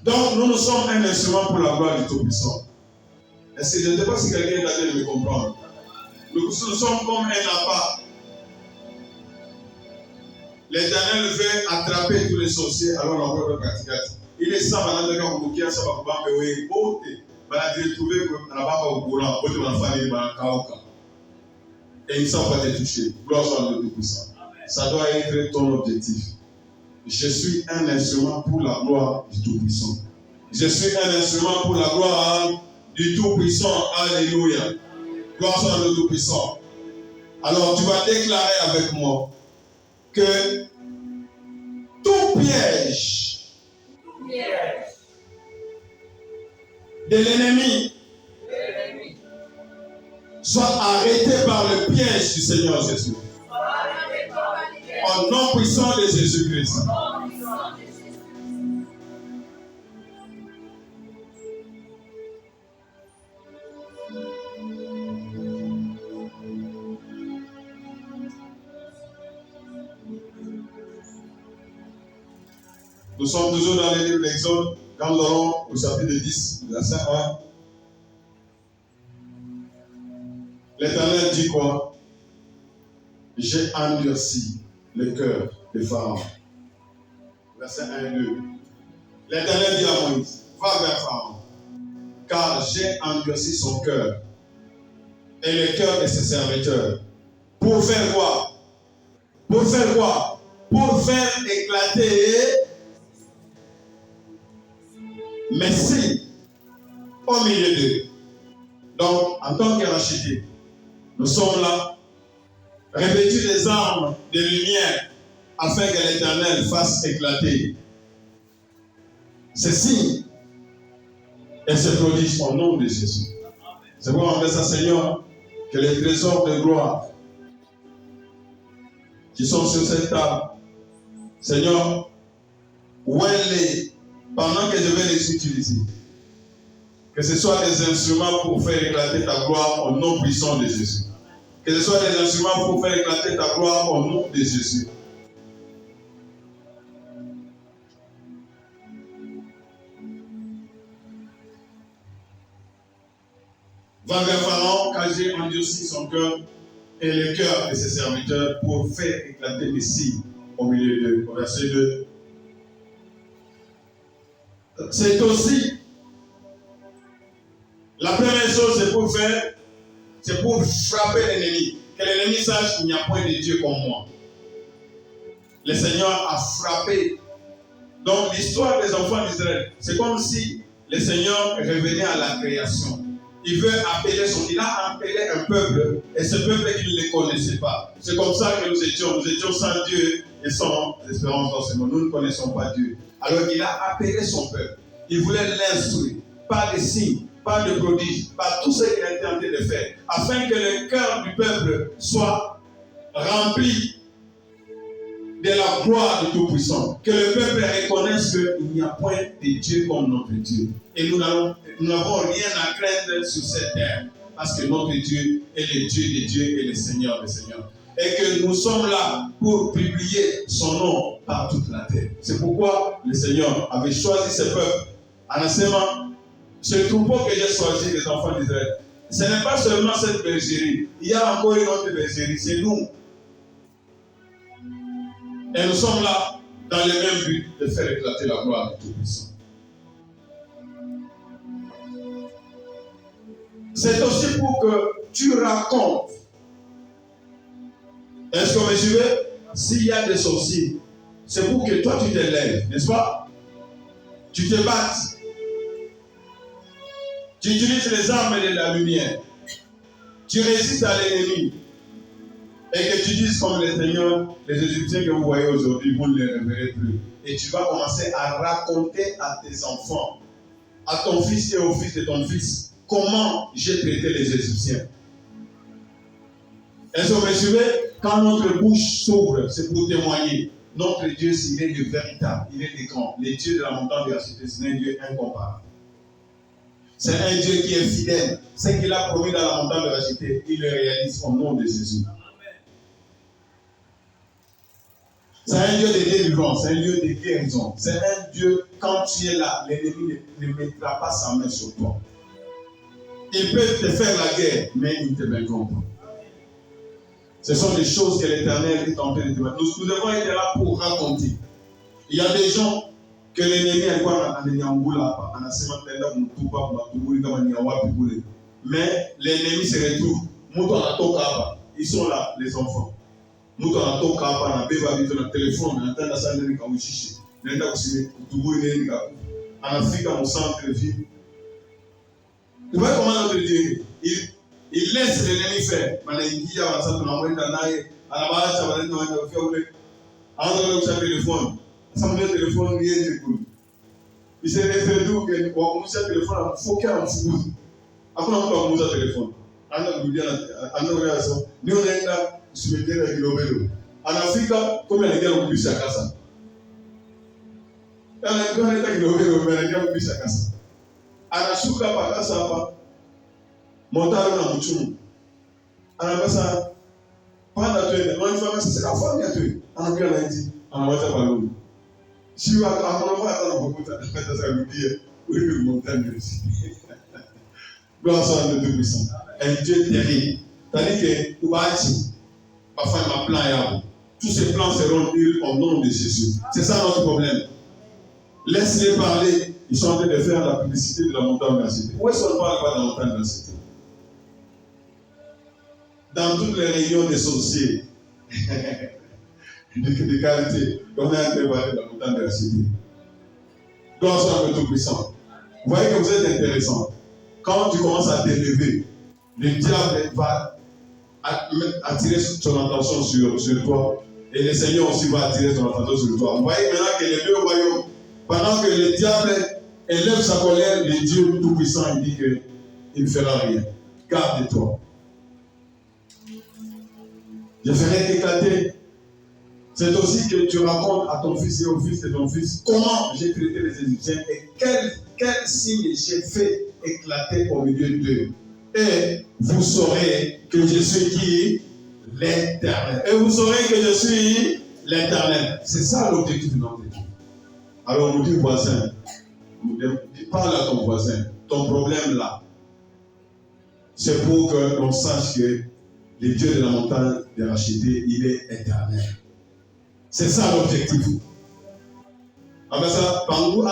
Donc, nous sommes un instrument pour la gloire du Tout-Puissant. Est-ce que je ne sais pas si quelqu'un est en train de me comprendre? Nous sommes comme un appât. L'Éternel veut attraper tous les sorciers, alors on va pratiquer. Il est ça, maintenant, quand on a ça, on va retrouver là-bas au courant, et ils ne savent pas te toucher. Gloire soit à Dieu Tout-Puissant. Ça doit être ton objectif. Je suis un instrument pour la gloire du Tout-Puissant. Je suis un instrument pour la gloire du Tout-Puissant. Alléluia. Gloire soit à Dieu Tout-Puissant. Alors tu vas déclarer avec moi que tout piège de l'ennemi soit arrêté par le piège du Seigneur Jésus. Au nom puissant de Jésus-Christ. Nous sommes toujours dans le livre de l'Exode, quand nous allons au chapitre 10, verset 1. L'Éternel dit quoi? J'ai endurci le cœur de Pharaon. Verset 1 et 2. L'Éternel dit à Moïse, va vers Pharaon, car j'ai endurci son cœur et le cœur de ses serviteurs. Pour faire quoi? Pour faire quoi? Pour faire éclater mes signes au milieu d'eux. Donc, en tant que rachetés, nous sommes là revêtus des armes de lumière, afin que l'Éternel fasse éclater ces signes et ces prodiges au nom de Jésus. C'est pourquoi on fait ça, Seigneur, que les trésors de gloire qui sont sur cette table, Seigneur, où elle est, pendant que je vais les utiliser, que ce soit des instruments pour faire éclater ta gloire au nom puissant de Jésus. Que ce soit des instruments pour faire éclater ta gloire au nom de Jésus. Va vers Pharaon, car j'ai endurci son cœur et le cœur de ses serviteurs pour faire éclater les signes au milieu d'eux. Verset 2. C'est aussi la première chose, c'est pour frapper l'ennemi. Que l'ennemi sache qu'il n'y a point de Dieu comme moi. Le Seigneur a frappé. Donc l'histoire des enfants d'Israël, c'est comme si le Seigneur revenait à la création. Il a appelé un peuple, et ce peuple qu'il ne les connaissait pas. C'est comme ça que nous étions sans Dieu et sans espérance dans ce monde. Nous ne connaissons pas Dieu. Alors il a appelé son peuple. Il voulait l'instruire, par des signes, par des prodiges, par tout ce qu'il était en train de faire, afin que le cœur du peuple soit rempli de la gloire du Tout-Puissant. Que le peuple reconnaisse qu'il n'y a point de Dieu comme notre Dieu. Et nous n'avons rien à craindre sur cette terre. Parce que notre Dieu est le Dieu des dieux et le Seigneur des seigneurs. Et que nous sommes là pour publier son nom par toute la terre. C'est pourquoi le Seigneur avait choisi ce peuple en enseignement. Ce troupeau que j'ai choisi, les enfants d'Israël, ce n'est pas seulement cette bergerie. Il y a encore une autre bergerie, c'est nous. Et nous sommes là dans le même but de faire éclater la gloire du Tout-Puissant. C'est aussi pour que tu racontes. Est-ce que vous me suivez? S'il y a des sorciers, c'est pour que toi tu te lèves, n'est-ce pas? Tu te battes. Tu utilises les armes de la lumière. Tu résistes à l'ennemi. Et que tu dises comme les seigneurs, les Égyptiens que vous voyez aujourd'hui, vous ne les reverrez plus. Et tu vas commencer à raconter à tes enfants, à ton fils et au fils de ton fils, comment j'ai traité les Égyptiens. Est-ce que vous me suivez? Quand notre bouche s'ouvre, c'est pour témoigner. Notre Dieu, il est le véritable, il est le grand. Le Dieu de la montagne de la cité, c'est un Dieu incomparable. C'est un Dieu qui est fidèle. Ce qu'il a promis dans la montagne de la cité, il le réalise au nom de Jésus. C'est un Dieu de délivrance, c'est un Dieu de guérison. C'est un Dieu, quand tu es là, l'ennemi ne mettra pas sa main sur toi. Il peut te faire la guerre, mais il ne te vaincra pas. Ce sont des choses que l'Éternel est en train de dire. Nous devons être là pour raconter. Il y a des gens que l'ennemi est quoi mais l'ennemi se retrouve. Ils sont là, les enfants. Nous avons un téléphone, on entend ça, en Afrique, au centre de ville. Tu vois comment notre Dieu, il laisse l'ennemi faire. Téléphone. Il s'est référé d'où que on commence à téléphone, il faut qu'il y ait un fou. Après, on commence à téléphone. En Afrique, comme il y a des gens qui ont casa. En Anashuka pakasa hapa montaro na mchumu anabasa panda twende wanafanya sisi afanya tu anakuja na hizi anawacha baluni sio akonova hata kukuta hata za rudia wewe montagne ici gloire soit à Dieu puissant un Dieu terrible tandis que ubati afin ma plan yabo tous ces plans seront nuls au nom de Jésus. C'est ça notre problème. Laisse-les parler. Ils sont en train de faire la publicité de la montagne de la cité. Où est-ce qu'on ne parle pas de la montagne de la cité? Dans toutes les réunions des sorciers de qualité, on est en train de parler de la montagne de la cité. Gloire soit le Tout-Puissant. Vous voyez que vous êtes intéressant. Quand tu commences à t'élever, le diable va attirer ton attention sur toi. Et le Seigneur aussi va attirer ton attention sur toi. Vous voyez maintenant que les deux royaumes, pendant que le diable élève sa colère, le Dieu Tout-Puissant, il dit qu'il ne fera rien. Garde-toi. Je ferai éclater. C'est aussi que tu racontes à ton fils et au fils de ton fils comment j'ai traité les Égyptiens et quel signe j'ai fait éclater au milieu d'eux. Et vous saurez que je suis qui? L'Éternel. Et vous saurez que je suis l'Éternel. C'est ça l'objectif de notre étude. Alors, nous dit voisin, parle à ton voisin, ton problème là, c'est pour que l'on sache que le Dieu de la montagne de racheter, il est éternel. C'est ça l'objectif. Après ça, commence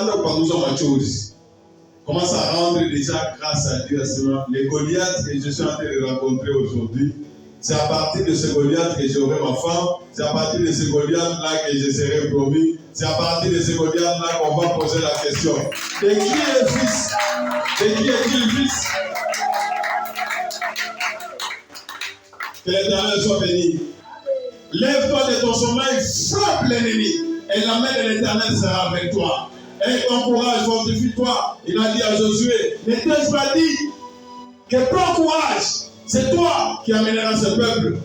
à rendre déjà grâce à Dieu à ce moment. Les Goliaths que je suis en train de rencontrer aujourd'hui, c'est à partir de ce Goliath que j'aurai ma femme, c'est à partir de ce Goliath-là que je serai promis, c'est à partir de ce Goliath-là qu'on va poser la question. De qui est le fils? De qui est-il fils? Que l'Éternel soit béni. Lève-toi de ton sommeil, frappe l'ennemi, et la main de l'Éternel sera avec toi. Et ton courage, fortifie-toi. Il a dit à Josué, ne t'ai-je pas dit que prends courage, c'est toi qui amèneras ce peuple.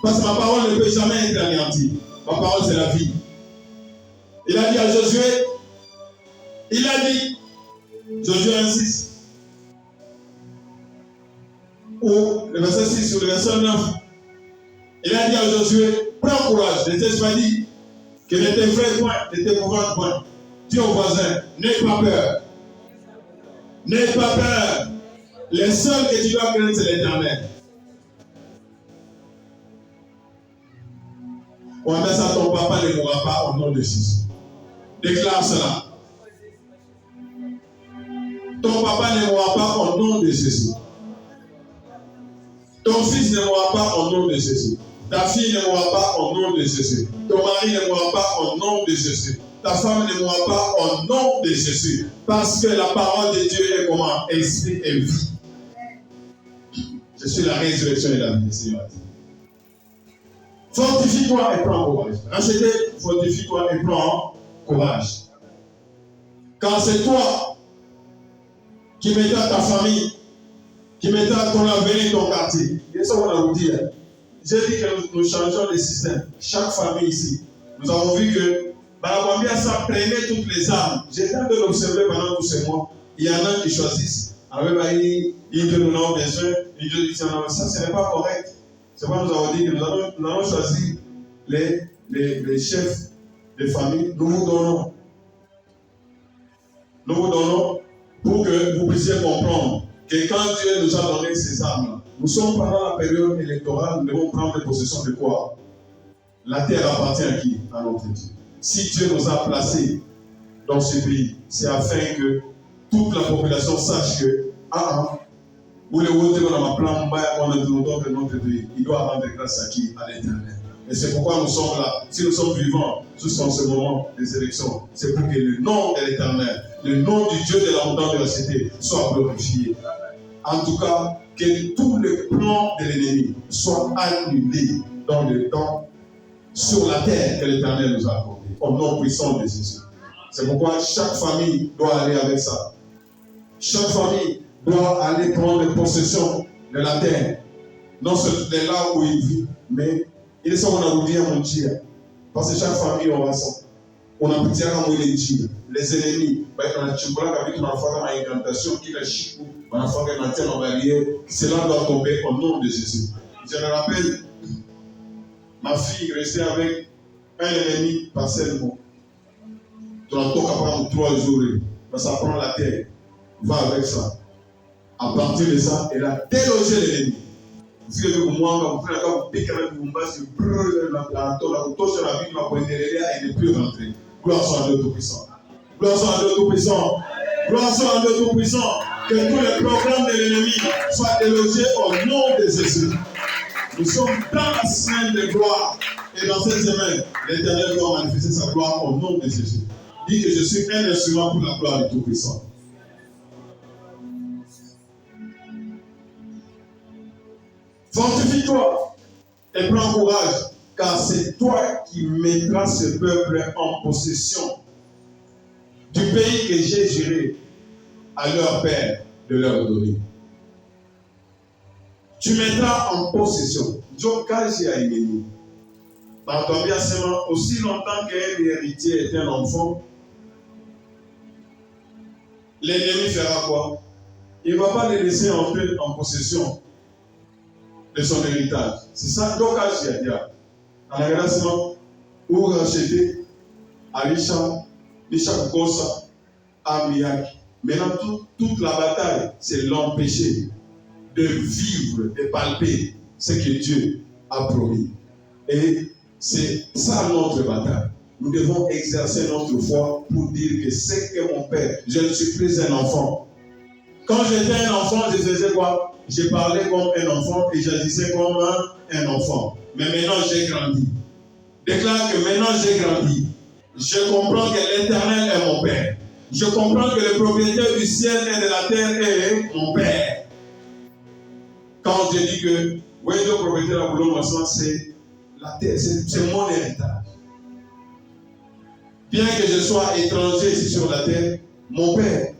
Parce que ma parole ne peut jamais être anéantie. Ma parole, c'est la vie. Il a dit à Josué, il a dit, Josué 1:6, ou le verset 6 ou le verset 9, il a dit à Josué, prends courage, ne t'ai-je pas dit que ne t'effraie point, ne t'épouvante point. Dis au voisin, n'aie pas peur. N'aie pas peur. Les seuls que tu dois craindre, c'est l'Éternel. On met ça, ton papa ne mourra pas au nom de Jésus. Déclare cela. Ton papa ne mourra pas au nom de Jésus. Ton fils ne mourra pas au nom de Jésus. Ta fille ne mourra pas au nom de Jésus. Ton mari ne mourra pas au nom de Jésus. Ta femme ne mourra pas au nom de Jésus. Parce que la parole de Dieu est comment? Esprit et vie. Je suis la résurrection et la vie, Seigneur. Fortifie-toi et prends courage. Rachetez, fortifie-toi et prends courage. Car c'est toi qui mettras ta famille, qui mettras ton avenir, ton quartier. C'est ça qu'on a vous dit. J'ai dit que nous changeons de système. Chaque famille ici. Nous avons vu que Barabambia ça prenait toutes les armes. J'étais en train de l'observer pendant tous ces mois. Il y en a qui choisissent. Ils nous avons besoin. Ça, ce n'est pas correct. C'est pourquoi nous avons dit que nous allons choisir les chefs de famille. Nous vous donnons. Nous vous donnons pour que vous puissiez comprendre que quand Dieu nous a donné ces armes, nous sommes pendant la période électorale, nous devons prendre possession de quoi? La terre appartient à qui? À notre Dieu. Si Dieu nous a placés dans ce pays, c'est afin que toute la population sache que où les autres dans ma plan, on a de notre pays, il doit rendre grâce à qui? À l'Éternel. Et c'est pourquoi nous sommes là. Si nous sommes vivants jusqu'en ce moment des élections, c'est pour que le nom de l'Éternel, le nom du Dieu de la montagne de la cité soit glorifié. En tout cas, que tous les plans de l'ennemi soient annulés dans le temps, sur la terre que l'Éternel nous a accordée, au nom puissant de Jésus. C'est pourquoi chaque famille doit aller avec ça. Chaque famille doit aller prendre possession de la terre. Non seulement là où il vit, mais il est ça qu'on a voulu à mon Dieu. Parce que chaque famille aura ça. On a pitié à mouiller les ennemis. On a chimbola avec une enfant à incantation qui a chipou, on a fait un antenne en barrière. Cela doit tomber au nom de Jésus. Je me rappelle, ma fille restait avec un ennemi partiellement. Tu n'as pas capable de 3 jours. Ça prend la terre. Va avec ça. À partir de ça, elle a délogé l'ennemi. Si vous moi, vous piquez la bomba, c'est la touche la vie, elle ne peut rentrer. Gloire soit à Dieu Tout-Puissant. Gloire soit à Dieu Tout-Puissant. Gloire soit à Dieu Tout-Puissant. Que tous les programmes de l'ennemi soient délogés au nom de Jésus. Nous sommes dans la semaine de gloire. Et dans cette semaine, l'Éternel doit manifester sa gloire au nom de Jésus. Dis que je suis un instrument pour la gloire du Tout-Puissant. Fortifie-toi et prends courage, car c'est toi qui mettras ce peuple en possession du pays que j'ai juré à leur père de leur donner. Tu mettras en possession. Job Kaji a aimé. Aussi longtemps qu'un héritier est un enfant, l'ennemi fera quoi? Il ne va pas le laisser entrer en possession de son héritage. C'est ça, donc, Kaji a dit. En agradecement, ou racheter Alisha, Lisha Kosa, Amiak. Maintenant, toute la bataille, c'est l'empêcher de vivre, de palper ce que Dieu a promis. Et c'est ça notre bataille. Nous devons exercer notre foi pour dire que c'est que mon père, je ne suis plus un enfant. Quand j'étais un enfant, je faisais quoi? Je parlais comme un enfant et j'agissais comme un enfant. Mais maintenant, j'ai grandi. Déclare que maintenant, j'ai grandi. Je comprends que l'Éternel est mon père. Je comprends que le propriétaire du ciel et de la terre est mon père. Quand je dis que, oui, le propriétaire de la boulot, c'est la terre, c'est mon héritage. Bien que je sois étranger ici sur la terre, mon père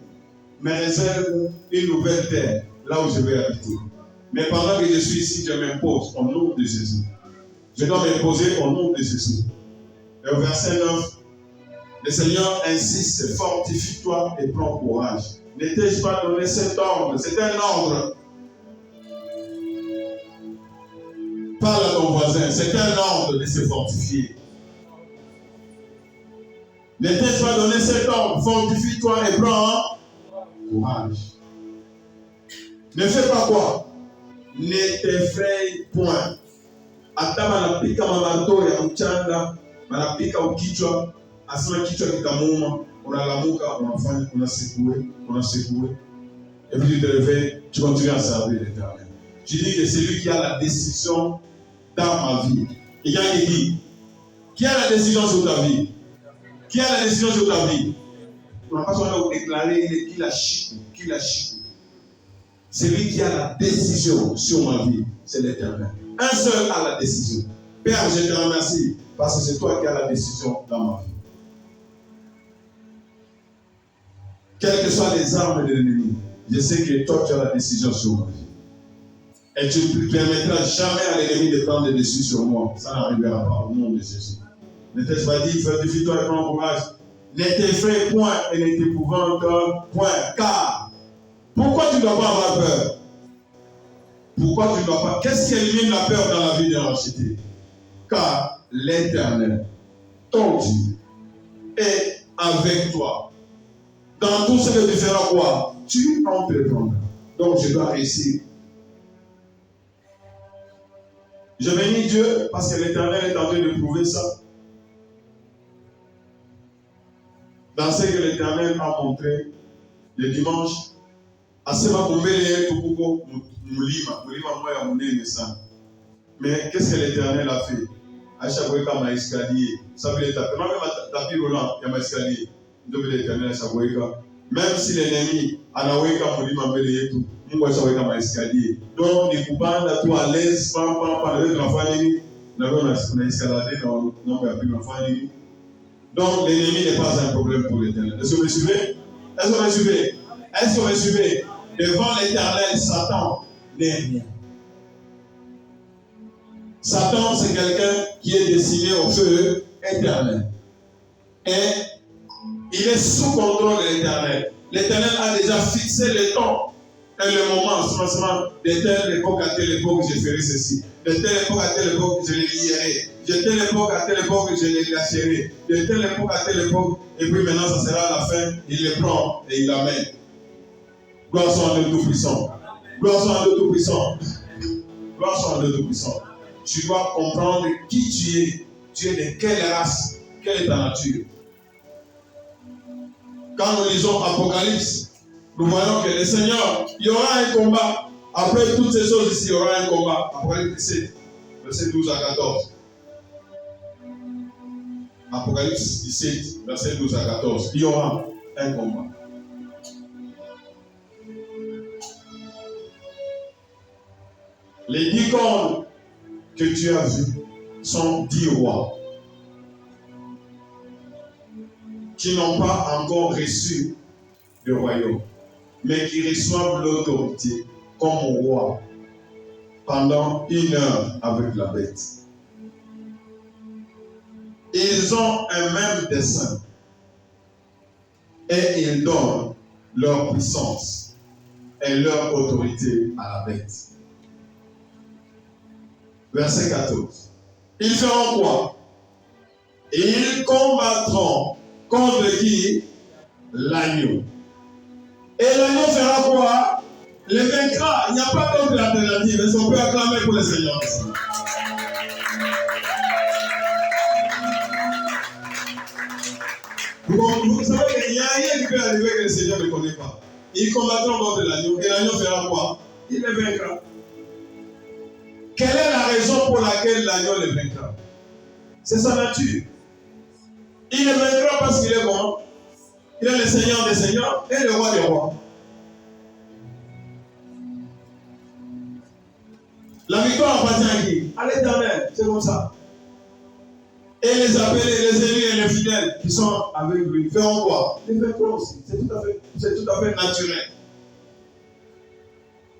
me réserve une nouvelle terre, là où je vais habiter. Mais pendant que je suis ici, je m'impose au nom de Jésus. Je dois m'imposer au nom de Jésus. Et au verset 9, le Seigneur insiste, fortifie-toi et prends courage. Ne t'ai-je pas donné cet ordre? C'est un ordre. Parle à ton voisin, c'est un ordre de se fortifier. Ne t'ai-je pas donné cet ordre? Fortifie-toi et prends courage. Ne fais pas quoi? Ne t'effraie point. Hata manapika mamarto ya mchanga, manapika ukichwa, asema kichwa kitamuuma, unalamuka, unasecoué. Et puis tu te réveilles, tu continues à servir l'Éternel. Tu dis que c'est lui qui a la décision dans ma vie. Et il y a qui dit, qui a la décision sur ta vie? Qui a la décision sur ta vie? On n'a pas besoin de déclarer qu'il a chic. C'est lui qui a la décision sur ma vie, c'est l'Éternel. Un seul a la décision. Père, je te remercie parce que c'est toi qui as la décision dans ma vie. Quelles que soient les armes de l'ennemi, je sais que toi tu as la décision sur ma vie. Et tu ne permettras jamais à l'ennemi de prendre des décisions sur moi. Ça n'arrivera pas au nom de Jésus. Ne t'ai-je pas dit, fortifie-toi et prends courage. Ne t'effraie point et ne t'épouvante point. Car, pourquoi tu ne dois pas avoir peur? Pourquoi tu ne dois pas? Qu'est-ce qui élimine la peur dans la vie d'un racheté? Car l'Éternel, ton Dieu, est avec toi. Dans tout ce que tu feras quoi? Tu entreprendras. Donc je dois réussir. Je bénis Dieu parce que l'Éternel est en train de prouver ça. Dans ce que l'Éternel a montré le dimanche, mais qu'est-ce que l'Éternel a fait? À chaque fois qu'il y a un escalier, ça veut dire même tapis roulant, il y a un escalier. Même si l'ennemi a un escalier. Donc, les coupants à tout à l'aise, donc, l'ennemi n'est pas un problème pour l'Éternel. Est-ce que vous me suivez? Est-ce que vous me suivez? Est-ce que vous me suivez? Devant l'Éternel, Satan n'est rien. Satan, c'est quelqu'un qui est destiné au feu éternel. Et il est sous contrôle de l'Éternel. L'Éternel a déjà fixé le temps et le moment, de telle époque à telle époque, je ferai ceci. De telle époque à telle époque, je les lierai. De telle époque à telle époque, je les lâcherai. De telle époque à telle époque, et puis maintenant, ça sera la fin. Il les prend et il l'amène. Gloire soit à Dieu Tout-Puissant. Gloire soit à Dieu Tout-Puissant. Gloire soit à Dieu Tout-Puissant. Tu dois comprendre qui tu es. Tu es de quelle race, quelle est ta nature. Quand nous lisons Apocalypse, nous voyons que le Seigneur, il y aura un combat. Après toutes ces choses ici, il y aura un combat. Apocalypse 17, verset 12 à 14. Apocalypse 17, verset 12 à 14. Il y aura un combat. Les 10 cornes que tu as vues sont 10 rois qui n'ont pas encore reçu le royaume, mais qui reçoivent l'autorité comme roi pendant 1 heure avec la bête. Ils ont un même dessein et ils donnent leur puissance et leur autorité à la bête. Verset 14. Ils feront quoi? Ils combattront contre qui? L'agneau. Et l'agneau fera quoi? Les vaincra. Il n'y a pas d'autre alternative. Est-ce qu'on peut acclamer pour le Seigneur ici? Vous savez qu'il n'y a rien qui peut arriver que le Seigneur ne connaît pas. Ils combattront contre l'agneau. Et l'agneau fera quoi? Il les vaincra. Quelle est la raison pour laquelle l'agneau les vaincra? C'est sa nature. Il les vaincra parce qu'il est bon. Il est le Seigneur des Seigneurs et le Roi des Rois. La victoire appartient à qui? À l'Éternel. C'est comme ça. Et les appelés, les élus et les fidèles qui sont avec lui feront quoi? Les vaincront aussi. C'est tout à fait naturel.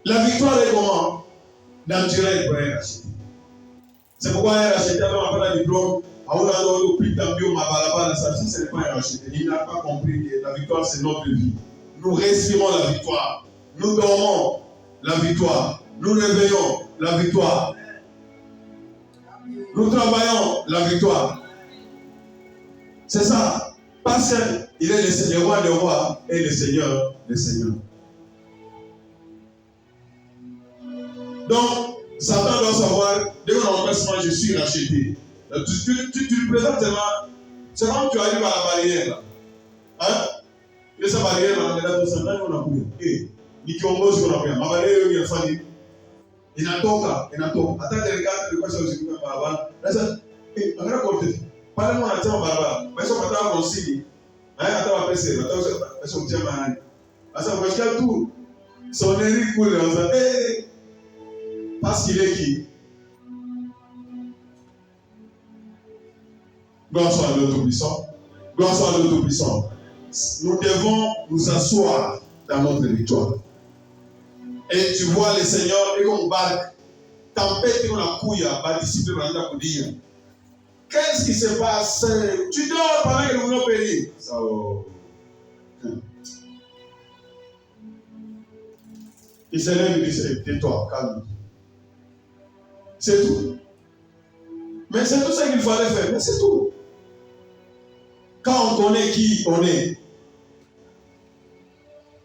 La victoire est comment? Naturelle pour elle racheter. C'est pourquoi elle a racheté avant la diplôme. Ce n'est pas un racheté. Il n'a pas compris que la victoire c'est notre vie. Nous respirons la victoire. Nous dormons la victoire. Nous réveillons la victoire. Nous travaillons la victoire. C'est ça. Pas seul. Il est le roi des rois et le Seigneur des seigneurs. Donc, Satan doit savoir, dès qu'on rencontre moi, je suis racheté. Tu le présentes tellement. C'est comme tu arrives à la barrière là. Hein? Il y a sa barrière là, on a coupé. Et, Nikiombo, ce qu'on a fait. Ma barrière, il y a fallu. Inatoka. Attends, regarde le quoi ça aussi comme barabara. Là, ça, on a raconté. Parle-moi à tiens barabara. Mais ça, on va conseiller. Hein, attends, on va passer. Attends, on tient ma main. Ah, ça va jusqu'à tout. Son Eric coule dans ça. Parce qu'il est qui? Gloire soit à l'Auto-Puissant. Gloire soit à l'Auto-Puissant. Nous devons nous asseoir dans notre victoire. Et tu vois le Seigneur, et qu'on barque, tempête, qu'on a couille, à disciple, à dire. Qu'est-ce qui se passe? Tu dors pendant que nous allons périr. Il se lève et dit, tais-toi, calme. C'est tout. Mais c'est tout ce qu'il fallait faire. Mais c'est tout. Quand on connaît qui on est,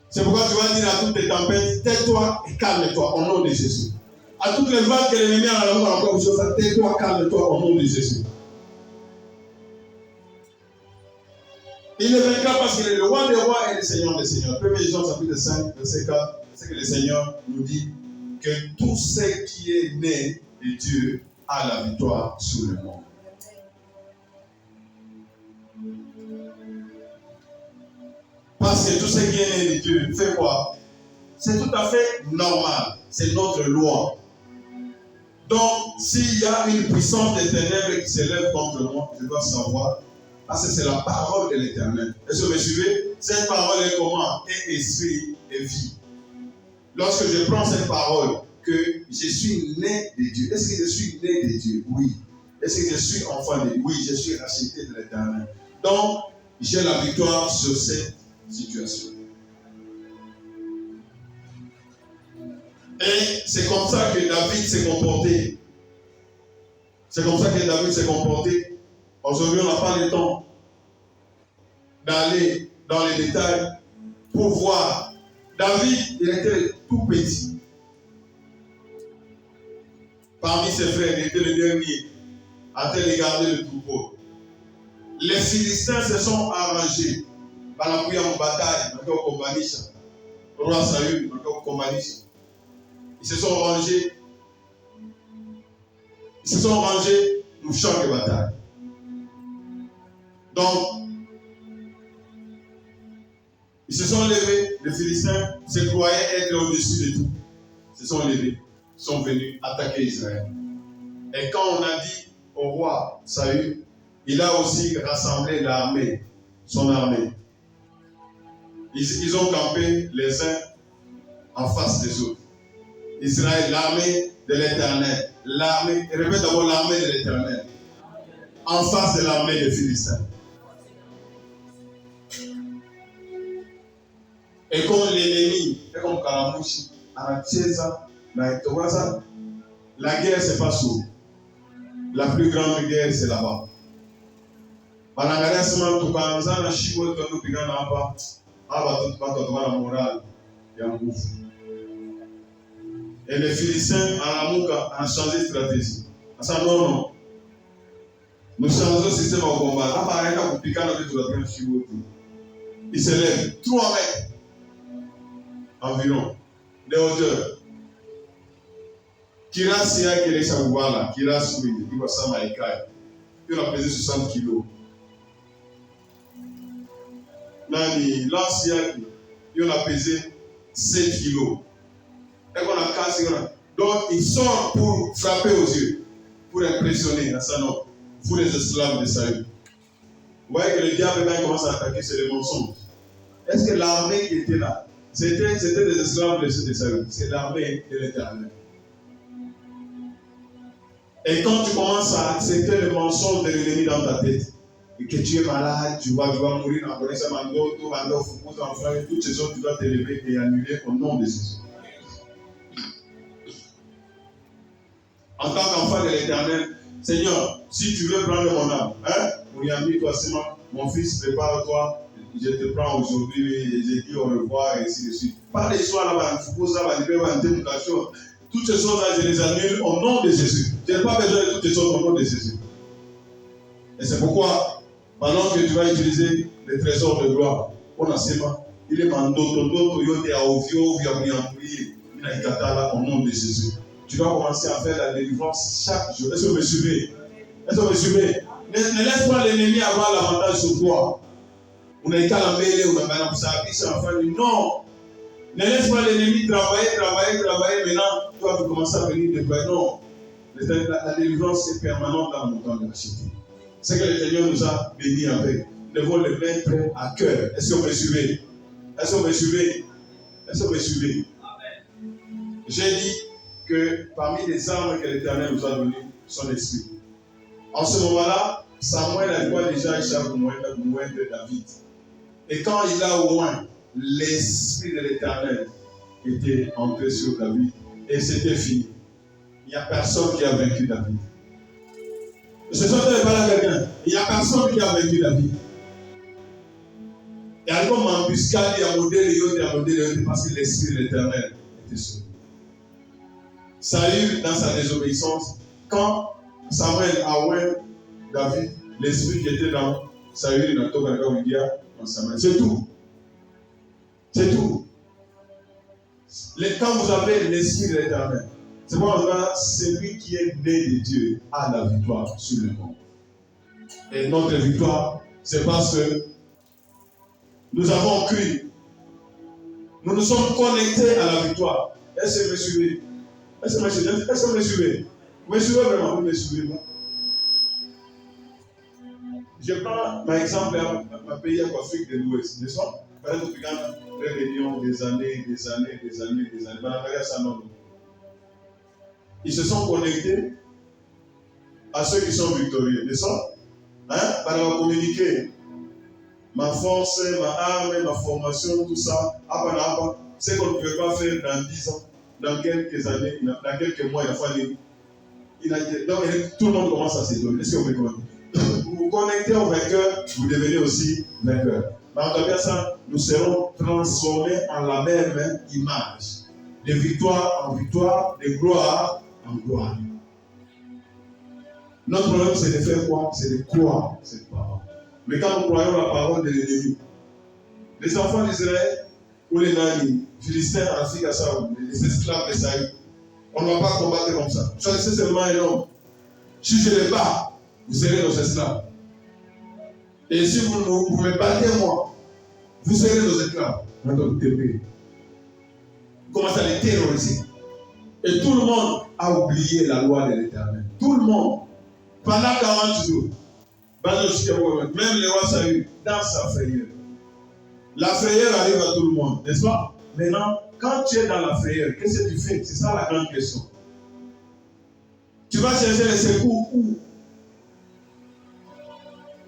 c'est pourquoi tu vas dire à toutes tes tempêtes, tais-toi et calme-toi au nom de Jésus. À toutes les vagues que l'ennemi a encore chose, tais-toi, calme-toi au nom de Jésus. Il ne vaincra parce qu'il est le roi des rois et le Seigneur des seigneurs. 1 Jean chapitre 5, verset 4, c'est que le Seigneur nous dit que tout ce qui est né de Dieu a la victoire sur le monde. Parce que tout ce qui est né de Dieu fait quoi? C'est tout à fait normal. C'est notre loi. Donc, s'il y a une puissance des ténèbres qui s'élève contre moi, je dois savoir, parce que c'est la parole de l'Éternel. Est-ce que vous me suivez? Cette parole est comment? Et esprit et vie. Lorsque je prends cette parole, que je suis né de Dieu. Est-ce que je suis né de Dieu? Oui. Est-ce que je suis enfant de Dieu? Oui, je suis racheté de l'Éternel. Donc, j'ai la victoire sur cette situation. Et c'est comme ça que David s'est comporté. C'est comme ça que David s'est comporté. Aujourd'hui, on n'a pas le temps d'aller dans les détails pour voir. David, il était tout petit. Parmi ses frères, il était le dernier à garder le troupeau. Les Philistins se sont arrangés. Par la prière en bataille, le roi Saül, ils se sont rangés. Ils se sont rangés pour chaque bataille. Donc, ils se sont levés. Les Philistins se croyaient être au-dessus de tout. Ils se sont levés. sont venus attaquer Israël. Et quand on a dit au roi Saül, il a aussi rassemblé l'armée, son armée. Ils ont campé les uns en face des autres. Israël, l'armée de l'Éternel. L'armée, répète d'abord l'armée de l'Éternel. En face de l'armée des Philistins. Et comme l'ennemi, et comme Kalamouchi, la guerre, c'est pas sourd. La plus grande guerre, c'est là-bas. Et les Philistins, à Amouka, ont changé de stratégie. Non. Nous changeons le système au combat. Il se lève 3 mètres environ de hauteur. Kira Sia qui est Shawala, Kira Soui, qui va s'en aller. Il a pesé 60 kilos. Nani, l'ancien, il a pesé 7 kilos. Et qu'on a cassé. Donc, il sort pour frapper aux yeux, pour impressionner. Pour les esclaves de Saül. Vous voyez que le diable, quand il commence à attaquer, c'est le mensonge. Est-ce que l'armée qui était là, c'était des esclaves de Saül? C'est l'armée de l'Éternel. Et quand tu commences à accepter le mensonge de l'ennemi dans ta tête, et que tu es malade, tu vas mourir dans toutes ces choses, tu dois t'élever et annuler au nom de Jésus. En tant qu'enfant de l'Éternel, Seigneur, si tu veux prendre mon âme, mon fils, prépare-toi, je te prends aujourd'hui, et je dis au revoir, et ainsi de suite. Pas les soirs là-bas, toutes ces choses-là, je les annule au nom de Jésus. Je n'ai pas besoin de toutes ces choses au nom de Jésus. Et c'est pourquoi, pendant que tu vas utiliser les trésors de gloire, on a seulement, il est mandoto, au nom de Jésus. Tu dois commencer à faire la délivrance chaque jour. Est-ce que vous me suivez? Est-ce que vous me suivez? Ne laisse pas l'ennemi avoir l'avantage sur toi. On a été à la mêlée, on a non. Ne laisse pas l'ennemi travailler. Maintenant, tu vas commencer à venir déployer. Non. La délivrance est permanente dans mon temps de l'acheter. C'est que le Seigneur nous a bénis avec. Nous devons le mettre à cœur. Est-ce que vous me suivez? Est-ce que vous me suivez? Est-ce que vous me suivez? J'ai dit que parmi les armes que l'Éternel nous a données, son esprit. En ce moment-là, Samuel a vu déjà Isaac de David. Et quand il a au moins l'esprit de l'Éternel était entré sur David, et c'était fini. Il n'y a personne qui a vaincu David. Ce soir, je parle à quelqu'un. Il n'y a personne qui a vaincu David. Il y a comme embuscade, il y a modèle, parce que l'esprit de l'Éternel était sur lui. Saül, dans sa désobéissance, quand Samuel a ouvert David, l'esprit qui était dans Saül, il n'a pas dans Samuel. C'est tout. C'est tout. Quand vous avez l'esprit de l'Éternel, c'est pourquoi celui qui est né de Dieu a la victoire sur le monde. Et notre victoire, c'est parce que nous avons cru. Nous nous sommes connectés à la victoire. Est-ce que vous me suivez? Est-ce que vous me suivez? Vous me suivez vraiment? Vous me suivez moi? Je prends par exemple un pays en Afrique de l'Ouest, n'est-ce pas? Par exemple, très réunion des années. Ils se sont connectés à ceux qui sont victorieux, n'est-ce pas? Par communiquer ma force, ma arme, ma formation, tout ça, c'est qu'on ne peut pas faire dans 10 ans, dans quelques années, dans quelques mois, il a fallu. Donc, tout le monde commence à s'étonner. Est-ce que vous me comprenez? Vous vous connectez au vainqueur, vous devenez aussi vainqueur. Mais en tout cas, ça, nous serons transformés en la même image. De victoire en victoire, de gloire en gloire. Notre problème, c'est de faire quoi? C'est de croire cette parole. Mais quand nous croyons la parole de l'ennemi, les enfants d'Israël, ou les Nani, Philistins, Afrique, les esclaves de Saül, on ne va pas combattre comme ça. Choisissez seulement un homme. Si je les bats, vous serez nos esclaves. Et si vous me battez moi, vous serez nos esclaves. Vous commencez à les terroriser. Et tout le monde a oublié la loi de l'Éternel. Tout le monde. Pendant 40 jours. Même le roi Saül, dans sa frayeur. La frayeur arrive à tout le monde, n'est-ce pas? Maintenant, quand tu es dans la frayeur, qu'est-ce que tu fais? C'est ça la grande question. Tu vas chercher les secours où?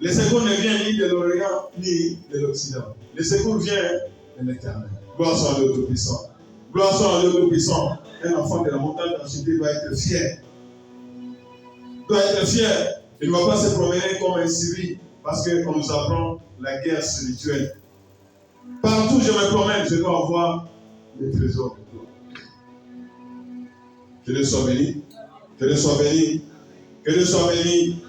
Les secours ne viennent ni de l'Orient ni de l'Occident. Les secours viennent de l'Éternel. Gloire soit à l'Auto-Puissant. Gloire soit à l'Auto-Puissant. Un enfant de la montagne d'Anchité doit être fier. Doit être fier. Il ne va pas se promener comme un civil parce qu'on nous apprend la guerre spirituelle. Partout où je me promène, je dois avoir les trésors de Dieu. Que Dieu soit béni. Que Dieu soit béni. Que Dieu soit béni.